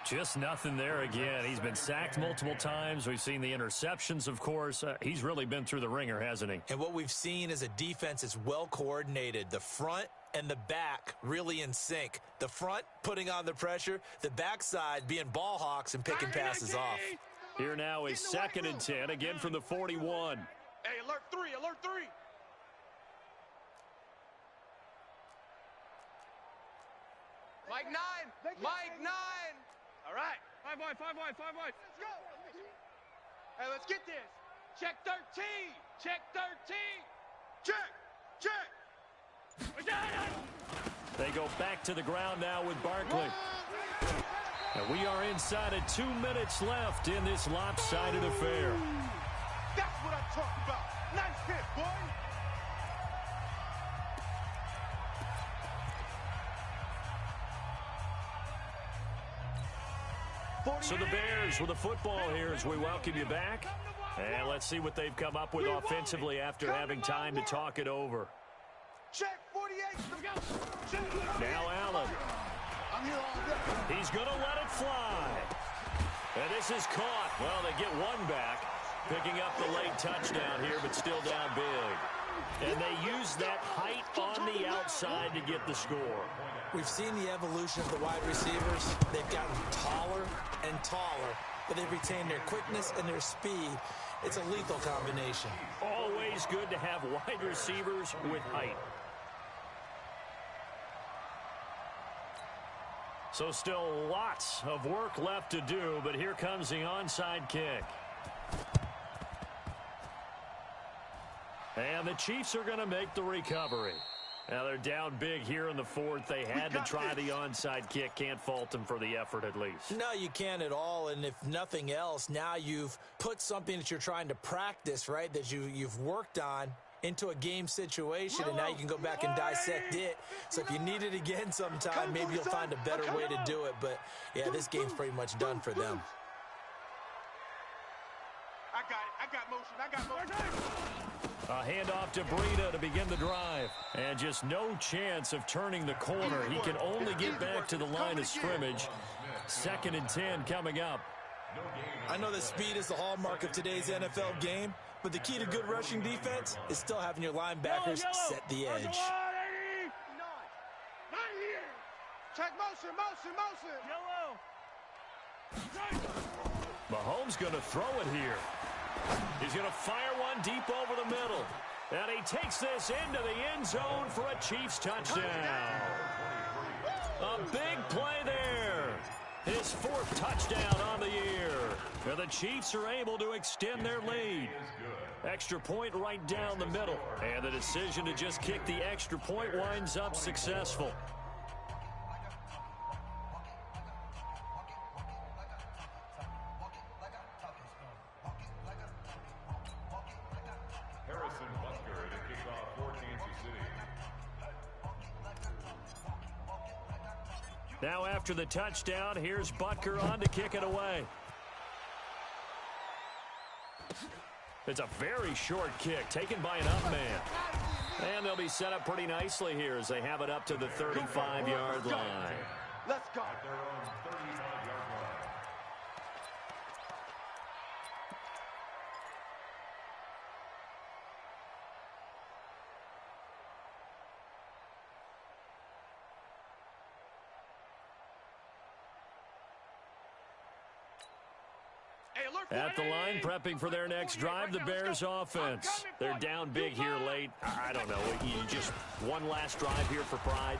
Just nothing there again. He's been sacked multiple times. We've seen the interceptions, of course. He's really been through the ringer, hasn't he? And what we've seen is a defense that's well coordinated. The front and the back really in sync. The front putting on the pressure, the backside being ball hawks and picking passes off. Here now is 2nd and 10, again from the 41. Hey, alert 3, alert 3. Mike 9, Mike 9. All right. 5 wide, 5 wide, 5 wide. Let's go. Hey, let's get this. Check 13. Check 13. Check, check. They go back to the ground now with Barkley. And we are inside of 2 minutes left in this lopsided affair. That's what I'm talking about. Nice hit, boy. So the Bears with the football here as we welcome you back. And let's see what they've come up with offensively after having time to talk it over. Check 48. Now Allen. I'm here all day. He's going to let it fly. And this is caught. Well, they get one back. Picking up the late touchdown here, but still down big. And they use that height on the outside to get the score. We've seen the evolution of the wide receivers. They've gotten taller and taller, but they've retained their quickness and their speed. It's a lethal combination. Always good to have wide receivers with height. So still lots of work left to do, but here comes the onside kick. And the Chiefs are going to make the recovery. Now they're down big here in the 4th. They had to try the onside kick. Can't fault them for the effort at least. No, you can't at all. And if nothing else, now you've put something that you're trying to practice, right, that you've worked on into a game situation, and now you can go back and dissect it. So if you need it again sometime, maybe you'll find a better way to do it. But, yeah, this game's pretty much done for them. I got it. I got motion. I got motion. A handoff to Breida to begin the drive. And just no chance of turning the corner. He can only get back to the line of scrimmage. 2nd and 10 coming up. I know that speed is the hallmark of today's NFL game, but the key to good rushing defense is still having your linebackers set the edge. Right here. Check motion, motion, motion. Yellow. Mahomes going to throw it here. He's going to fire one deep over the middle. And he takes this into the end zone for a Chiefs touchdown. A big play there. His 4th touchdown on the year. And the Chiefs are able to extend their lead. Extra point right down the middle. And the decision to just kick the extra point winds up successful. Now after the touchdown, here's Butker on to kick it away. It's a very short kick taken by an up man. And they'll be set up pretty nicely here as they have it up to the 35-yard line. Let's go. At their own 35-yard line. At the line, prepping for their next drive, the Bears offense. They're down big here late. I don't know. You just one last drive here for pride.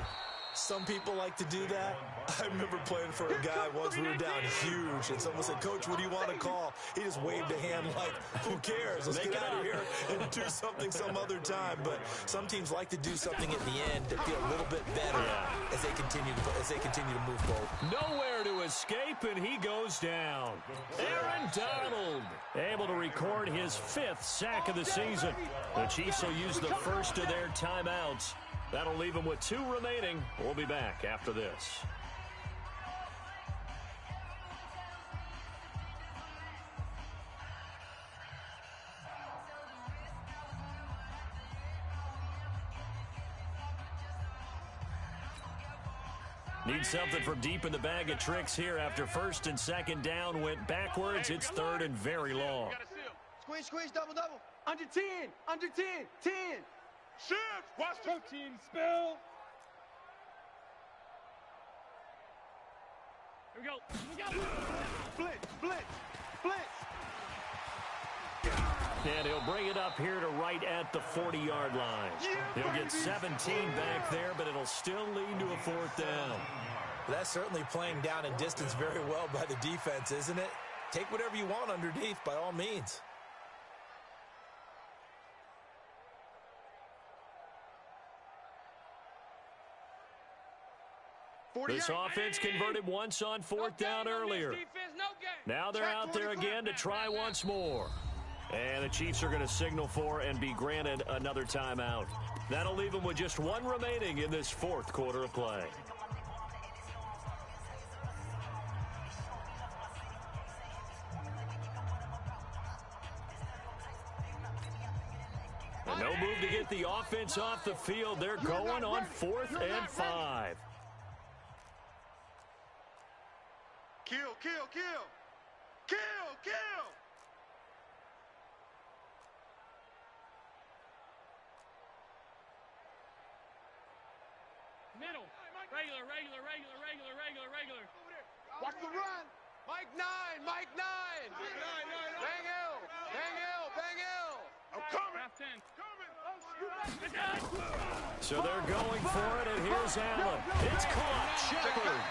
Some people like to do that. I remember playing for a guy once. We were down huge, and someone said, "Coach, what do you want to call?" He just waved a hand like, "Who cares? Let's get out of here and do something some other time." But some teams like to do something at the end to feel a little bit better as they continue to move forward. Nowhere to escape, and he goes down. Aaron Donald able to record his 5th sack of the season. The Chiefs will use the first of their timeouts. That'll leave them with 2 remaining. We'll be back after this. Need something from deep in the bag of tricks here after 1st and 2nd down went backwards. It's 3rd and very long. Squeeze, squeeze, double, double. Under 10, under 10, 10. Shift! Watch the team spill! Here we go. Blitz, blitz, blitz. And he'll bring it up here to right at the 40-yard line. He'll get 17 back there, but it'll still lead to a 4th down. That's certainly playing down and distance very well by the defense, isn't it? Take whatever you want underneath, by all means. This offense converted once on 4th down earlier. Now they're out there again to try once more. And the Chiefs are going to signal for and be granted another timeout. That'll leave them with just 1 remaining in this 4th quarter of play. And no move to get the offense off the field. They're going on 4th and 5. Kill, kill, kill. Kill, kill. Middle. Regular. Watch the run. Mike 9, Mike 9. Bang Hill, bang Hill, bang Hill. I'm coming. Half 10. So they're going for it, and here's Allen. It's caught. Shepard.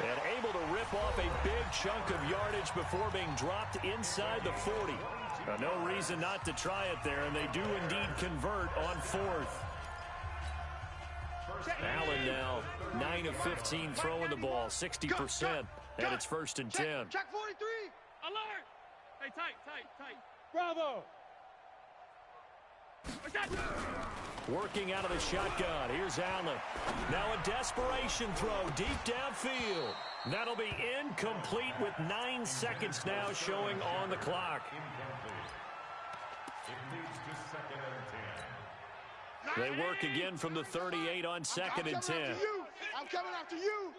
And able to rip off a big chunk of yardage before being dropped inside the 40. No reason not to try it there, and they do indeed convert on 4th. Allen now 9 of 15 throwing the ball, 60%, and it's 1st and 10. Check 43. Alert! Hey, tight. Bravo! Working out of the shotgun. Here's Allen. Now a desperation throw deep downfield. That'll be incomplete with 9 seconds now showing on the clock. It leads to 2nd and 10. They work again from the 38 on 2nd and 10. I'm coming after you.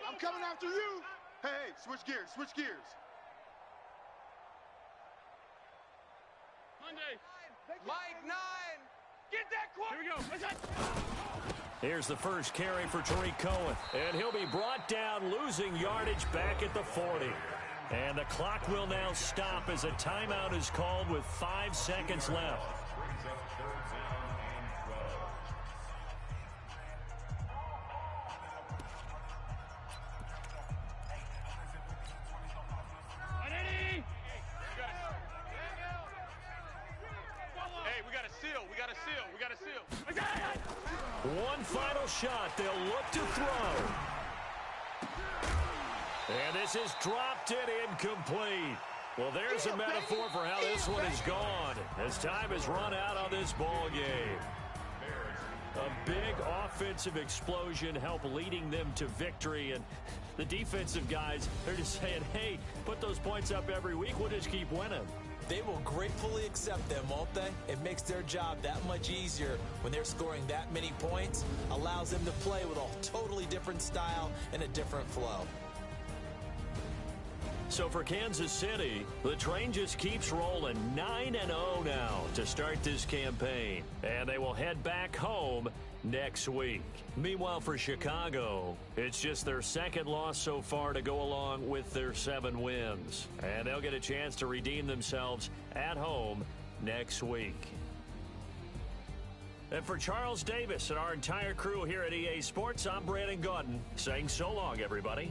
I'm coming after you. Hey, switch gears, switch gears. Monday. Mike 9. Get that quick. Here we go. Here's the first carry for Tariq Cohen. And he'll be brought down, losing yardage back at the 40. And the clock will now stop as a timeout is called with 5 seconds left. Brings up 3rd down and 12. Hey, we got a seal. One final shot. They'll look to throw. And this is dropped it incomplete. Well, there's a metaphor for how this one is gone as time has run out on this ball game. A big offensive explosion helped leading them to victory. And the defensive guys, they're just saying, hey, put those points up every week. We'll just keep winning. They will gratefully accept them, won't they? It makes their job that much easier when they're scoring that many points. Allows them to play with a totally different style and a different flow. So for Kansas City, the train just keeps rolling 9-0 now to start this campaign. And they will head back home next week. Meanwhile, for Chicago, it's just their second loss so far to go along with their 7 wins. And they'll get a chance to redeem themselves at home next week. And for Charles Davis and our entire crew here at EA Sports, I'm Brandon Gaudin saying so long, everybody.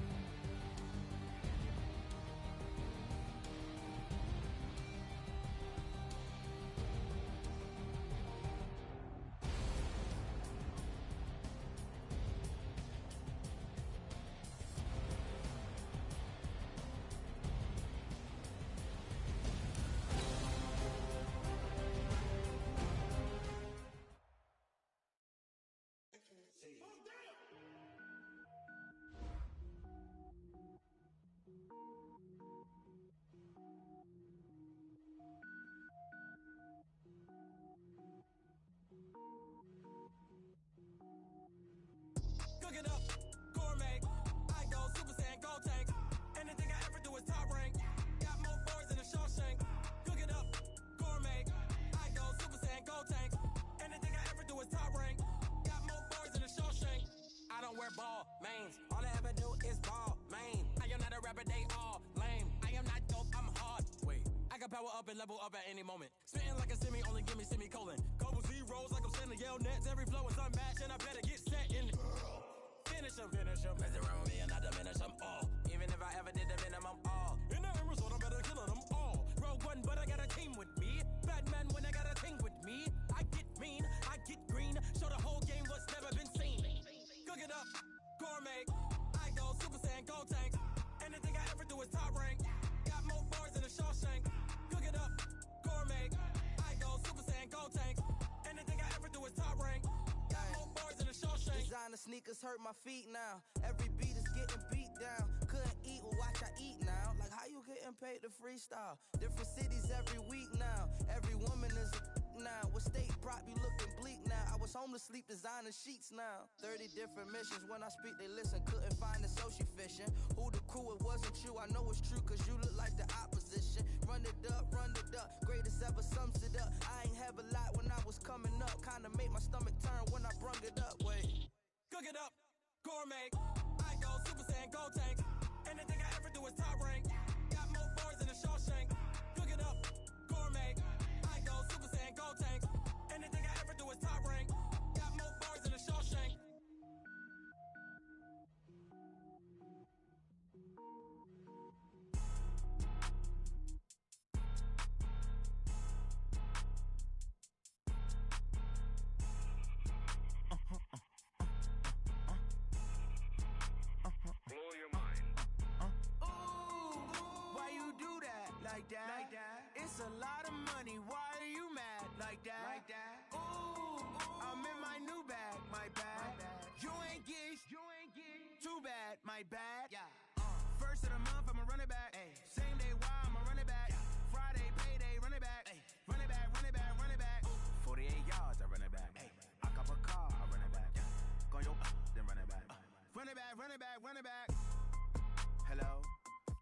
Cook it up, gourmet. I go Super Saiyan, gold tank. Anything I ever do is top rank. Got more boards than a Shawshank. Cook it up, gourmet. I go Super Saiyan, gold tank. Anything I ever do is top rank. Got more boards than a Shawshank. I don't wear ball mains. All I ever do is ball main. I am not a rapper, they all lame. I am not dope, I'm hard. Wait, I can power up and level up at any moment. Spitting like a semi, only give me semicolon. Couple zeros like I'm sending yell nets. Every flow is unmatched and I better get set in. Finish them. Mess around with me and I diminish them all. Even if I ever did the minimum all. In the result, I'm better killing them all. Rogue One, but I got a team with me. Batman when I got a thing with me. I get mean, I get green. Show the whole game what's never been seen. Cook it up, gourmet. I go Super Saiyan, gold tank. Anything I ever do is top rank. Got more bars than a Shawshank. Cook it up, gourmet. I go Super Saiyan, gold tank. Anything I ever do is top rank. Got more bars than a Shawshank. Designer sneakers hurt my feet now. Every beat is getting beat down. Couldn't eat, well watch I eat now. Like how you getting paid to freestyle? Different cities every week now. Every woman is a now. With state prop you looking bleak now. I was home to sleep designer sheets now. 30 different missions. When I speak they listen. Couldn't find it so she fishing. Who the crew, it wasn't you. I know it's true cause you look like the opposition. Run it up. Greatest ever sums it up. I ain't have a lot when I was coming up. Kinda made my stomach turn when I brung it up. Wait. Cook it up, gourmet. I go Super Saiyan, gold tank. Anything I ever do is top rank. Got more bars than a Shawshank. Cook it up, gourmet. I go Super Saiyan, gold tank. Anything I ever do is top rank. Got more bars than a Shawshank. Blow your mind. Why you do that? Like that? It's a lot of money. Why are you mad? Like that? Ooh, I'm in my new bag. My bad. You ain't get. Too bad. My bad. Yeah. First of the month, I'ma run it back. Ay. Same day, why I'ma run it back. Yeah. Friday, payday, run it back. Ay. Run it back. 48 yards, I run it back. Ay. I cop a car, I run it back. Go yo, then run it back. Run it back. Hello?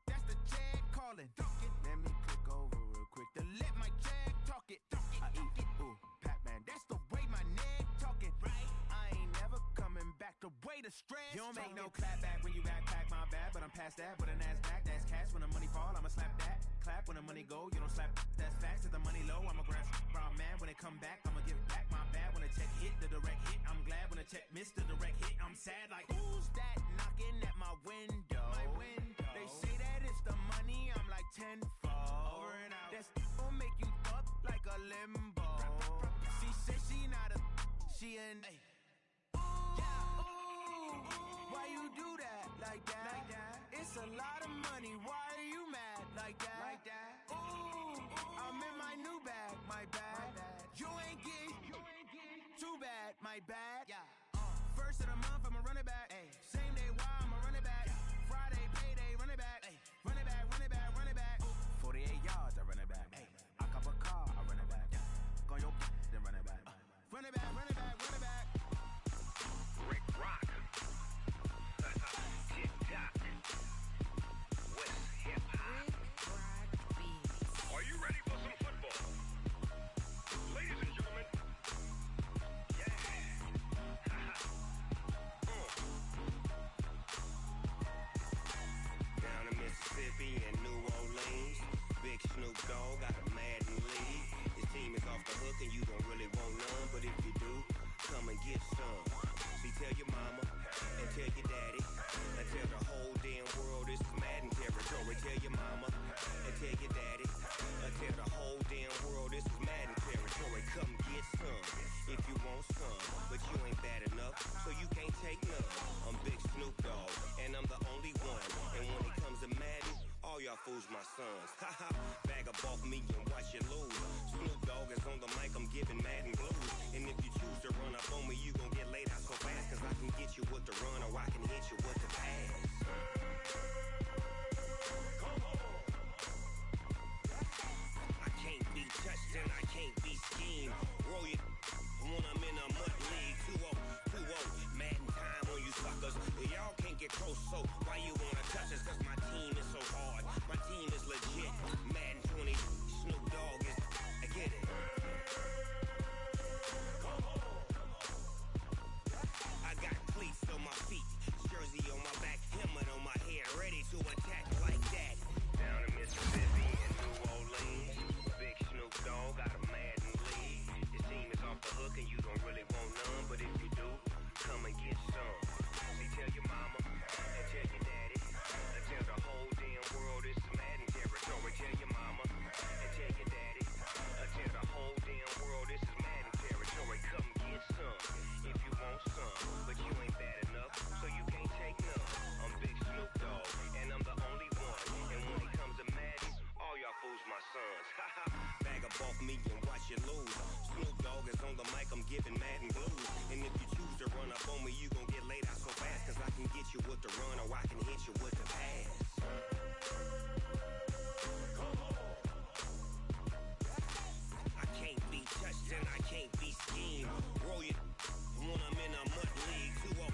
That's the Jag calling. Let me click over real quick to let my Jag talk it. I eat it. Ooh, Pac-Man. That's the way my neck talking. Right? I ain't never coming back. The way the stress. You don't make no clap back when you backpack my bad, but I'm past that. With a NASDAQ, that's cash. When the money fall, I'ma slap that. Clap when the money go, you don't slap. That's facts. If the money low, I'ma grab brown man. When it come back, I'ma give it back. My bad when the check hit the direct hit. I'm glad when the check missed the direct hit. I'm sad like who's that knocking at my window? They say that it's the money. I'm like tenfold. Over and out. That's gon' make you up like a limbo. She said she not a. She an. Why you do that? Like that? It's a lot of money. Why are you mad? Like that? Ooh, I'm in my new bag. My bad. You ain't get. Too bad. My bad. with the run or I can hit you with the pass. I can't be touched and I can't be schemed. Roll you when I'm in a mud league. 2-0, Madden time on you suckers. Y'all can't get close, so why you wanna touch us? Cause my team is so hard. My team is legit. Madden 20, Snoop Dogg is, I get it. I got cleats on my feet, jersey on my back, helmet on my head, ready to attack like that. Down in Mississippi and New Orleans, Big Snoop Dogg got a Madden lead. Your team is off the hook and you don't really want none, but if you do, come and get some. See, tell your mama and tell your daddy, and tell the whole damn world it's Madden territory. Tell your mama and tell your daddy, and tell the whole damn world this is Madden territory. Come get some if you want some, but you ain't bad enough, so you can't take none. I'm Big Snoop Dogg, and I'm the only one. And when it comes to Madden, all y'all fools my sons. Bag up off me and watch you lose. Snoop Dogg is on the mic, I'm giving Madden blues. And if you choose to run up on me, you gon' get laid out so fast. Cause I can get you with the run or I can hit you with the pass. I can't be touched and I can't be schemed. Roll you when I'm in a mud league. 2-0,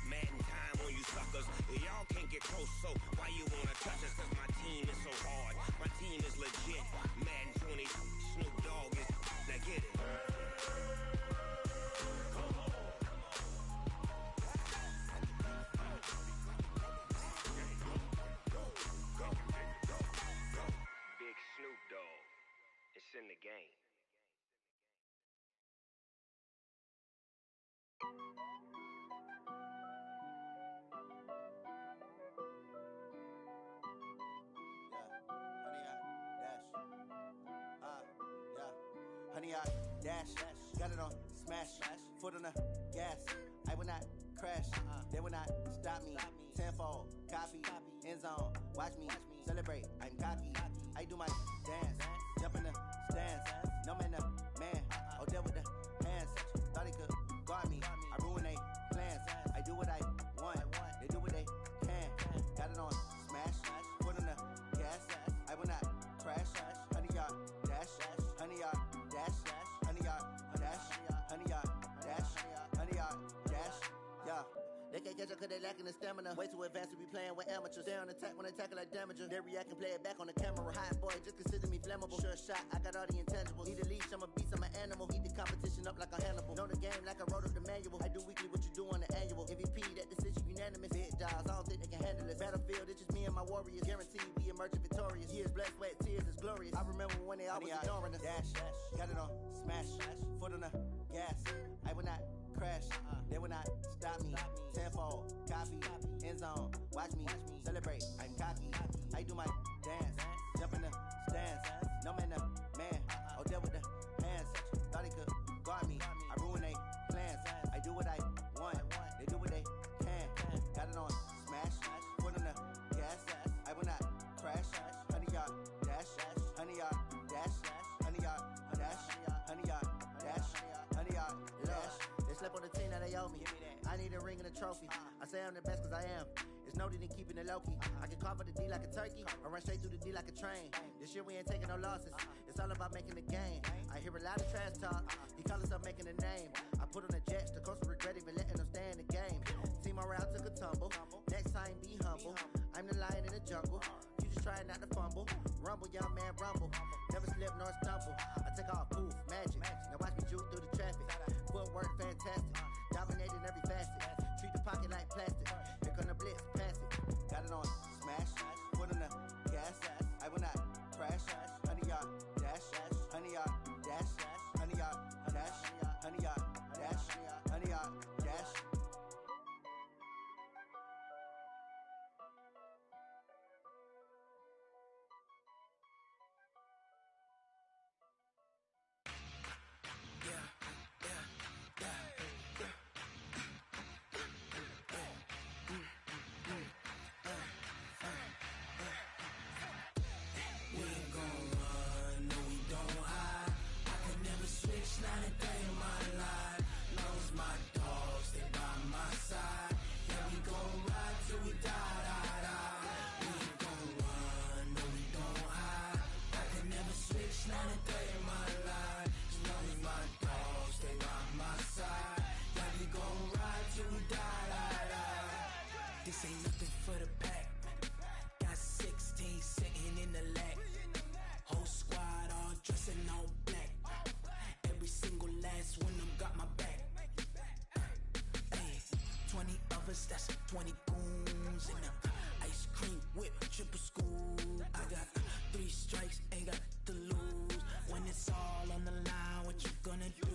Madden time on you suckers. Y'all can't get close, so why you wanna touch us? Cause my team is so hard. My team is legit. Madden 20, Snoop Dogg is, now get it. Big Snoop Dogg, it's in the game. Honey, I dash, got it on smash, foot on the gas. I will not crash, they will not stop me. Tenfold, copy, end zone, watch me celebrate. I'm cocky, I do my dance, jump in the stands. No man, the man, oh there with the hands. Thought he could guard me, I ruin they plans. I do what I want, they do what they can. Got it on smash, foot on the gas. I will not crash, honey, y'all dash, honey, y'all dash, honey, y'all dash, honey, y'all dash, honey, y'all dash, yeah. They can't catch up cause they lacking the stamina. Way too advanced to be playing with amateurs. They on attack when they tackle like damager. They react and play it back on the camera. Hot boy, just consider me flammable. Sure shot, I got all the intangibles. Need a leash, I'm a beast, I'm an animal. Eat the competition up like a Hannibal. Know the game like I wrote up the manual. I do weekly what you do on the annual. MVP, that decision unanimous. Big dogs, I don't think they can handle it. Battlefield, it's just me and my warriors. Guaranteed we emerge victorious. Years, blood, sweat, tears, is glorious. I remember when they always ignoring us. Dash, got it on smash, foot on the gas. I will not crash, they will not stop me. Tenfold, copy, end zone, watch me celebrate. I'm cocky, I do my dance, jump in the stands. No man, the man, oh there with the hands. Thought he could guard me, I ruin they plans. I do what I want, they do what they can. Got it on smash, foot on the gas. I will not crash, honey, y'all dash, honey, y'all dash, honey, y'all dash, honey, y'all dash, honey, y'all dash. They slept on the team that they owe me. I need a ring and a trophy. I say I'm the best cause I am. It's noted in keeping it low-key. I can carve up the D like a turkey or run straight through the D like a train. This year we ain't taking no losses. It's all about making the game. I hear a lot of trash talk. He call himself making a name. I put on the Jets. The coach will regret even letting them stay in the game. Team morale took a tumble. Next time be humble. I'm the lion in the jungle. You just trying not to fumble. Rumble, young man, rumble. Never slip nor stumble. I take off, poof, magic. Now watch me juke through the traffic. Footwork fantastic. Dominating every facet. Treat the pocket like plastic. Here come the blitz, pass it. Got it on smash, foot on the gas. I will not crash. Honey, y'all dash, honey, y'all dash, honey, y'all dash, honey, y'all dash, honey, y'all dash. 20 goons and ice cream whip, triple school. I got 3 strikes, ain't got to lose. When it's all on the line, what you gonna do?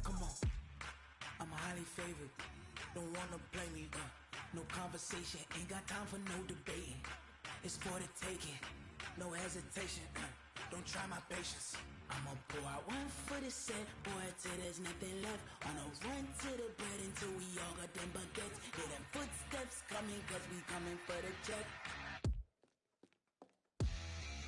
Come on, I'm highly favored. Don't wanna play me, no conversation, ain't got time for no debating. It's for the taking, no hesitation. Don't try my patience. I'ma pour out one for the set, boy, till there's nothing left. On a run to the bread until we all got them baguettes. Hear them footsteps coming, cause we coming for the check.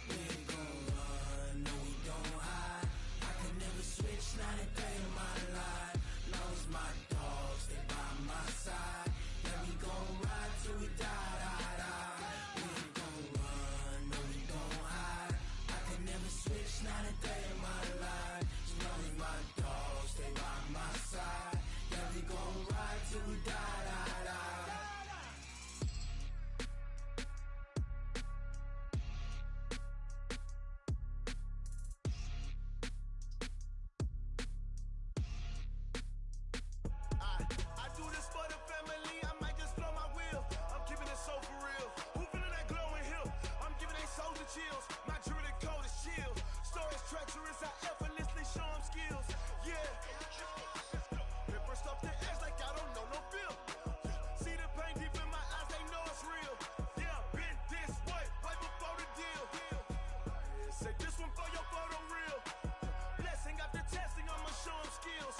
We ain't gon' run, no we don't hide. I can never switch, not a day in my life. Long as my dogs, they by my side. Yeah, we gon' ride till we die, die, die. We ain't gon' run, no we don't hide. I can never switch, not a day in my life. As long as my dogs, they by my side. Yeah, we gon' ride till we die, die, die. I do this for the family, I might just blow my wheel. I'm keeping it so for real. Who feeling that glowing hill? I'm giving they soldier chills. My jewelry code is chill. Stories treacherous, I effortlessly show them skills. Yeah. Paper stuff the edge like I don't know no feel. See the pain deep in my eyes, they know it's real. Yeah, been this way, way before the deal. Say this one for your photo real. Blessing after testing, I'ma show them skills.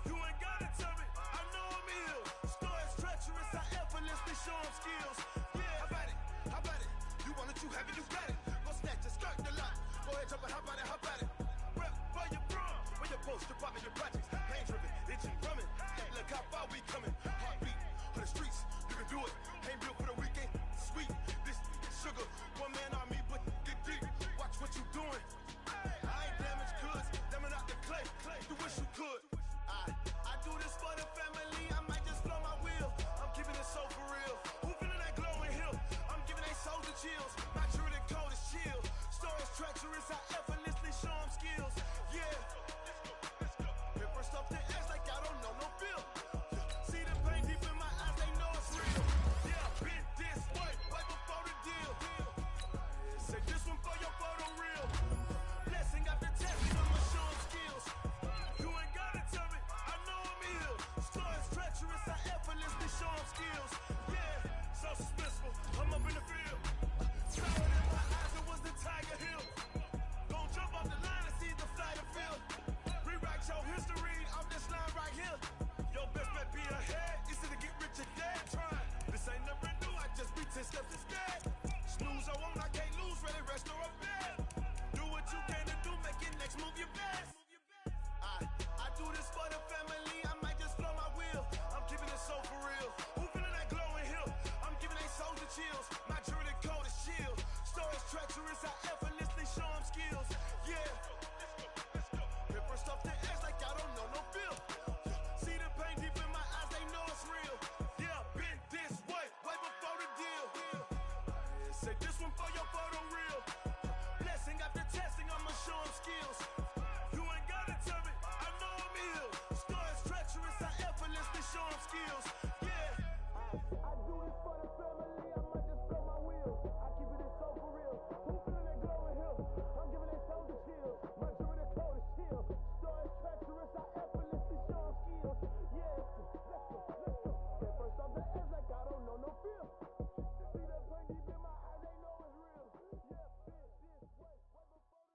You ain't gotta tell me, I know I'm ill. Stories treacherous, I effortlessly show them skills. Yeah, how about it? How about it? You want it, you have it, you got it. Go snatch it, skirt the lot. Go ahead, jump it, how about it? How about it? Rep where you from, where your post, your poppin', your projects. Pain driven, itching, drumming. Look how far we coming. Heartbeat on the streets, you can do it. Ain't built for the weekend, sweet. This sugar, one man army, but get deep. Watch what you doing. I ain't damaged goods, damn out the clay. You wish you could. I do this for the family, I might just blow my wheel. I'm keeping it so for real. Who feeling that glowing hill? I'm giving they soldier chills. My jewelry code is chill. Stories treacherous, I effortlessly show them skills. Yeah. Paper stuff the edge like I don't know no feel. See the pain deep in my eyes, they know it's real. Yeah, been this way, way before the deal. Say this one for your photo real. Blessing after testing, I'ma show them skills. You ain't gotta tell me, I know I'm ill. Stories treacherous, I effortlessly show them skills. Yeah, so suspenseful, I'm up in the field. Power in my eyes, it was the Tiger Hill. Gon' jump off the line and see the flight of field. Rewrite your history off this line right here. Your best bet be ahead, easy to get rich or dead. Trying, this ain't never new, I just be 10 steps instead. Snooze I won't, I can't lose, ready, rest or up bed. Do what you can to do, make it next move your best. I do this for the family, I might just blow my wheel. I'm keeping it so for real. Who feeling that glowing hill? I'm giving they soldier chills. My jewelry code is chill. Stories treacherous, I effortlessly show them skills. Yeah. Paper stuff the edge like I don't know no feel. See the pain deep in my eyes, they know it's real. Yeah, been this way, way before the deal. Say this one for your photo real. Blessing after testing, I'ma show them skills. You ain't gotta tell me, I know I'm ill. Stories treacherous, I effortlessly show them skills. Yeah. I do this for the family, I might just blow my wheel. I keep it so for real. Who feeling that glowing hill? I'm giving they soldier chills. My jewelry code is chill. Stories treacherous, I effortlessly show them skills. Yeah, let's go. At first off the edge like I don't know no feel. See that pain deep in my eyes, they know it's real. Yeah, this way, way before the deal.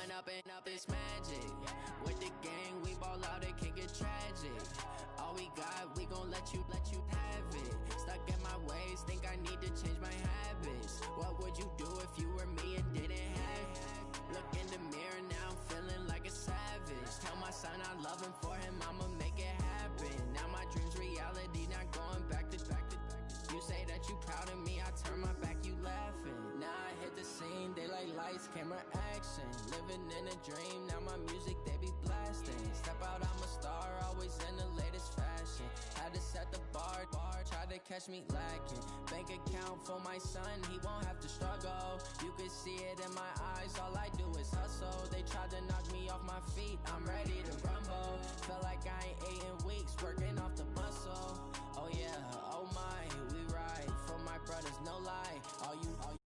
run up and up this magic. With the gang, we ball out, it can get tragic. All we got, we gon' let you have it. Stuck in my ways, think I need to change my habits. What would you do if you were me and didn't have it? Look in the mirror, now I'm feeling like a savage. Tell my son I love him, for him I'ma make it happen. Now my dream's reality, not going back to. You say that you proud of me, I turn my back, you laughing. Now I hit the scene, they like lights, camera, action. Living in a dream, now my music, they be blasting. Step out, I'm a star, always in the latest fashion. Had to set the bar, try to catch me lacking. Bank account for my son, he won't have to struggle. You can see it in my eyes, all I do is hustle. They tried to knock me off my feet, I'm ready to rumble. Feel like I ain't ate in weeks, working off the muscle. Oh yeah, oh my, we ride for my brothers, no lie. All you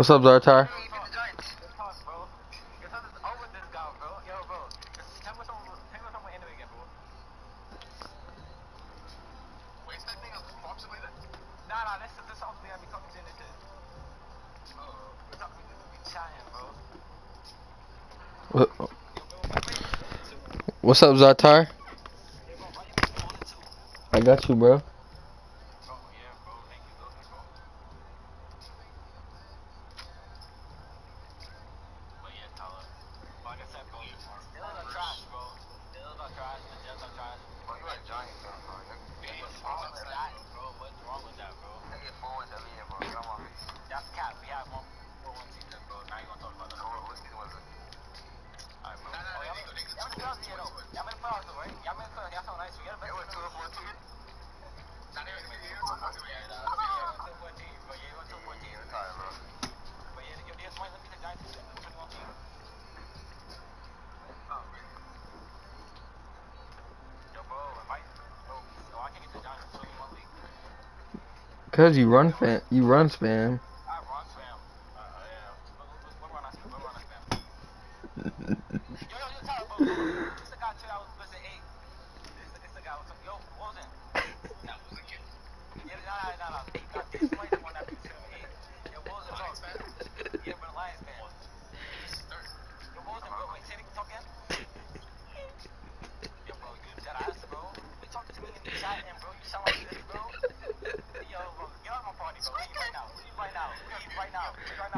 What's up, Zartar? What's up, Zartar? I got you, bro. Cause you run spam.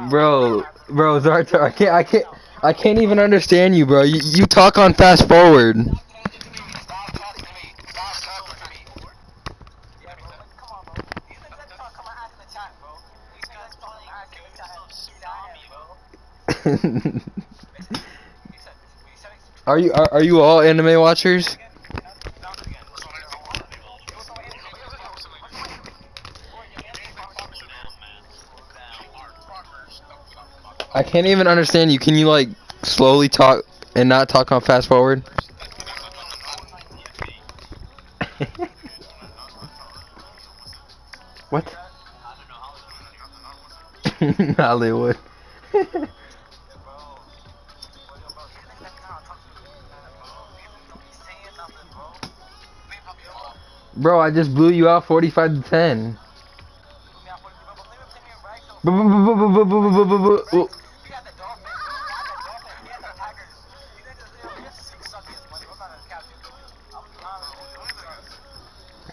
Bro, Zartar, I can't even understand you, bro. You talk on fast forward. Are you all anime watchers? I can't even understand you. Can you like slowly talk and not talk on fast forward? What? Hollywood. Bro, I just blew you out 45 to 10.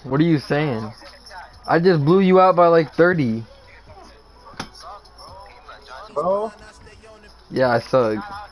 What are you saying? I just blew you out by like 30. Bro. Yeah, I suck.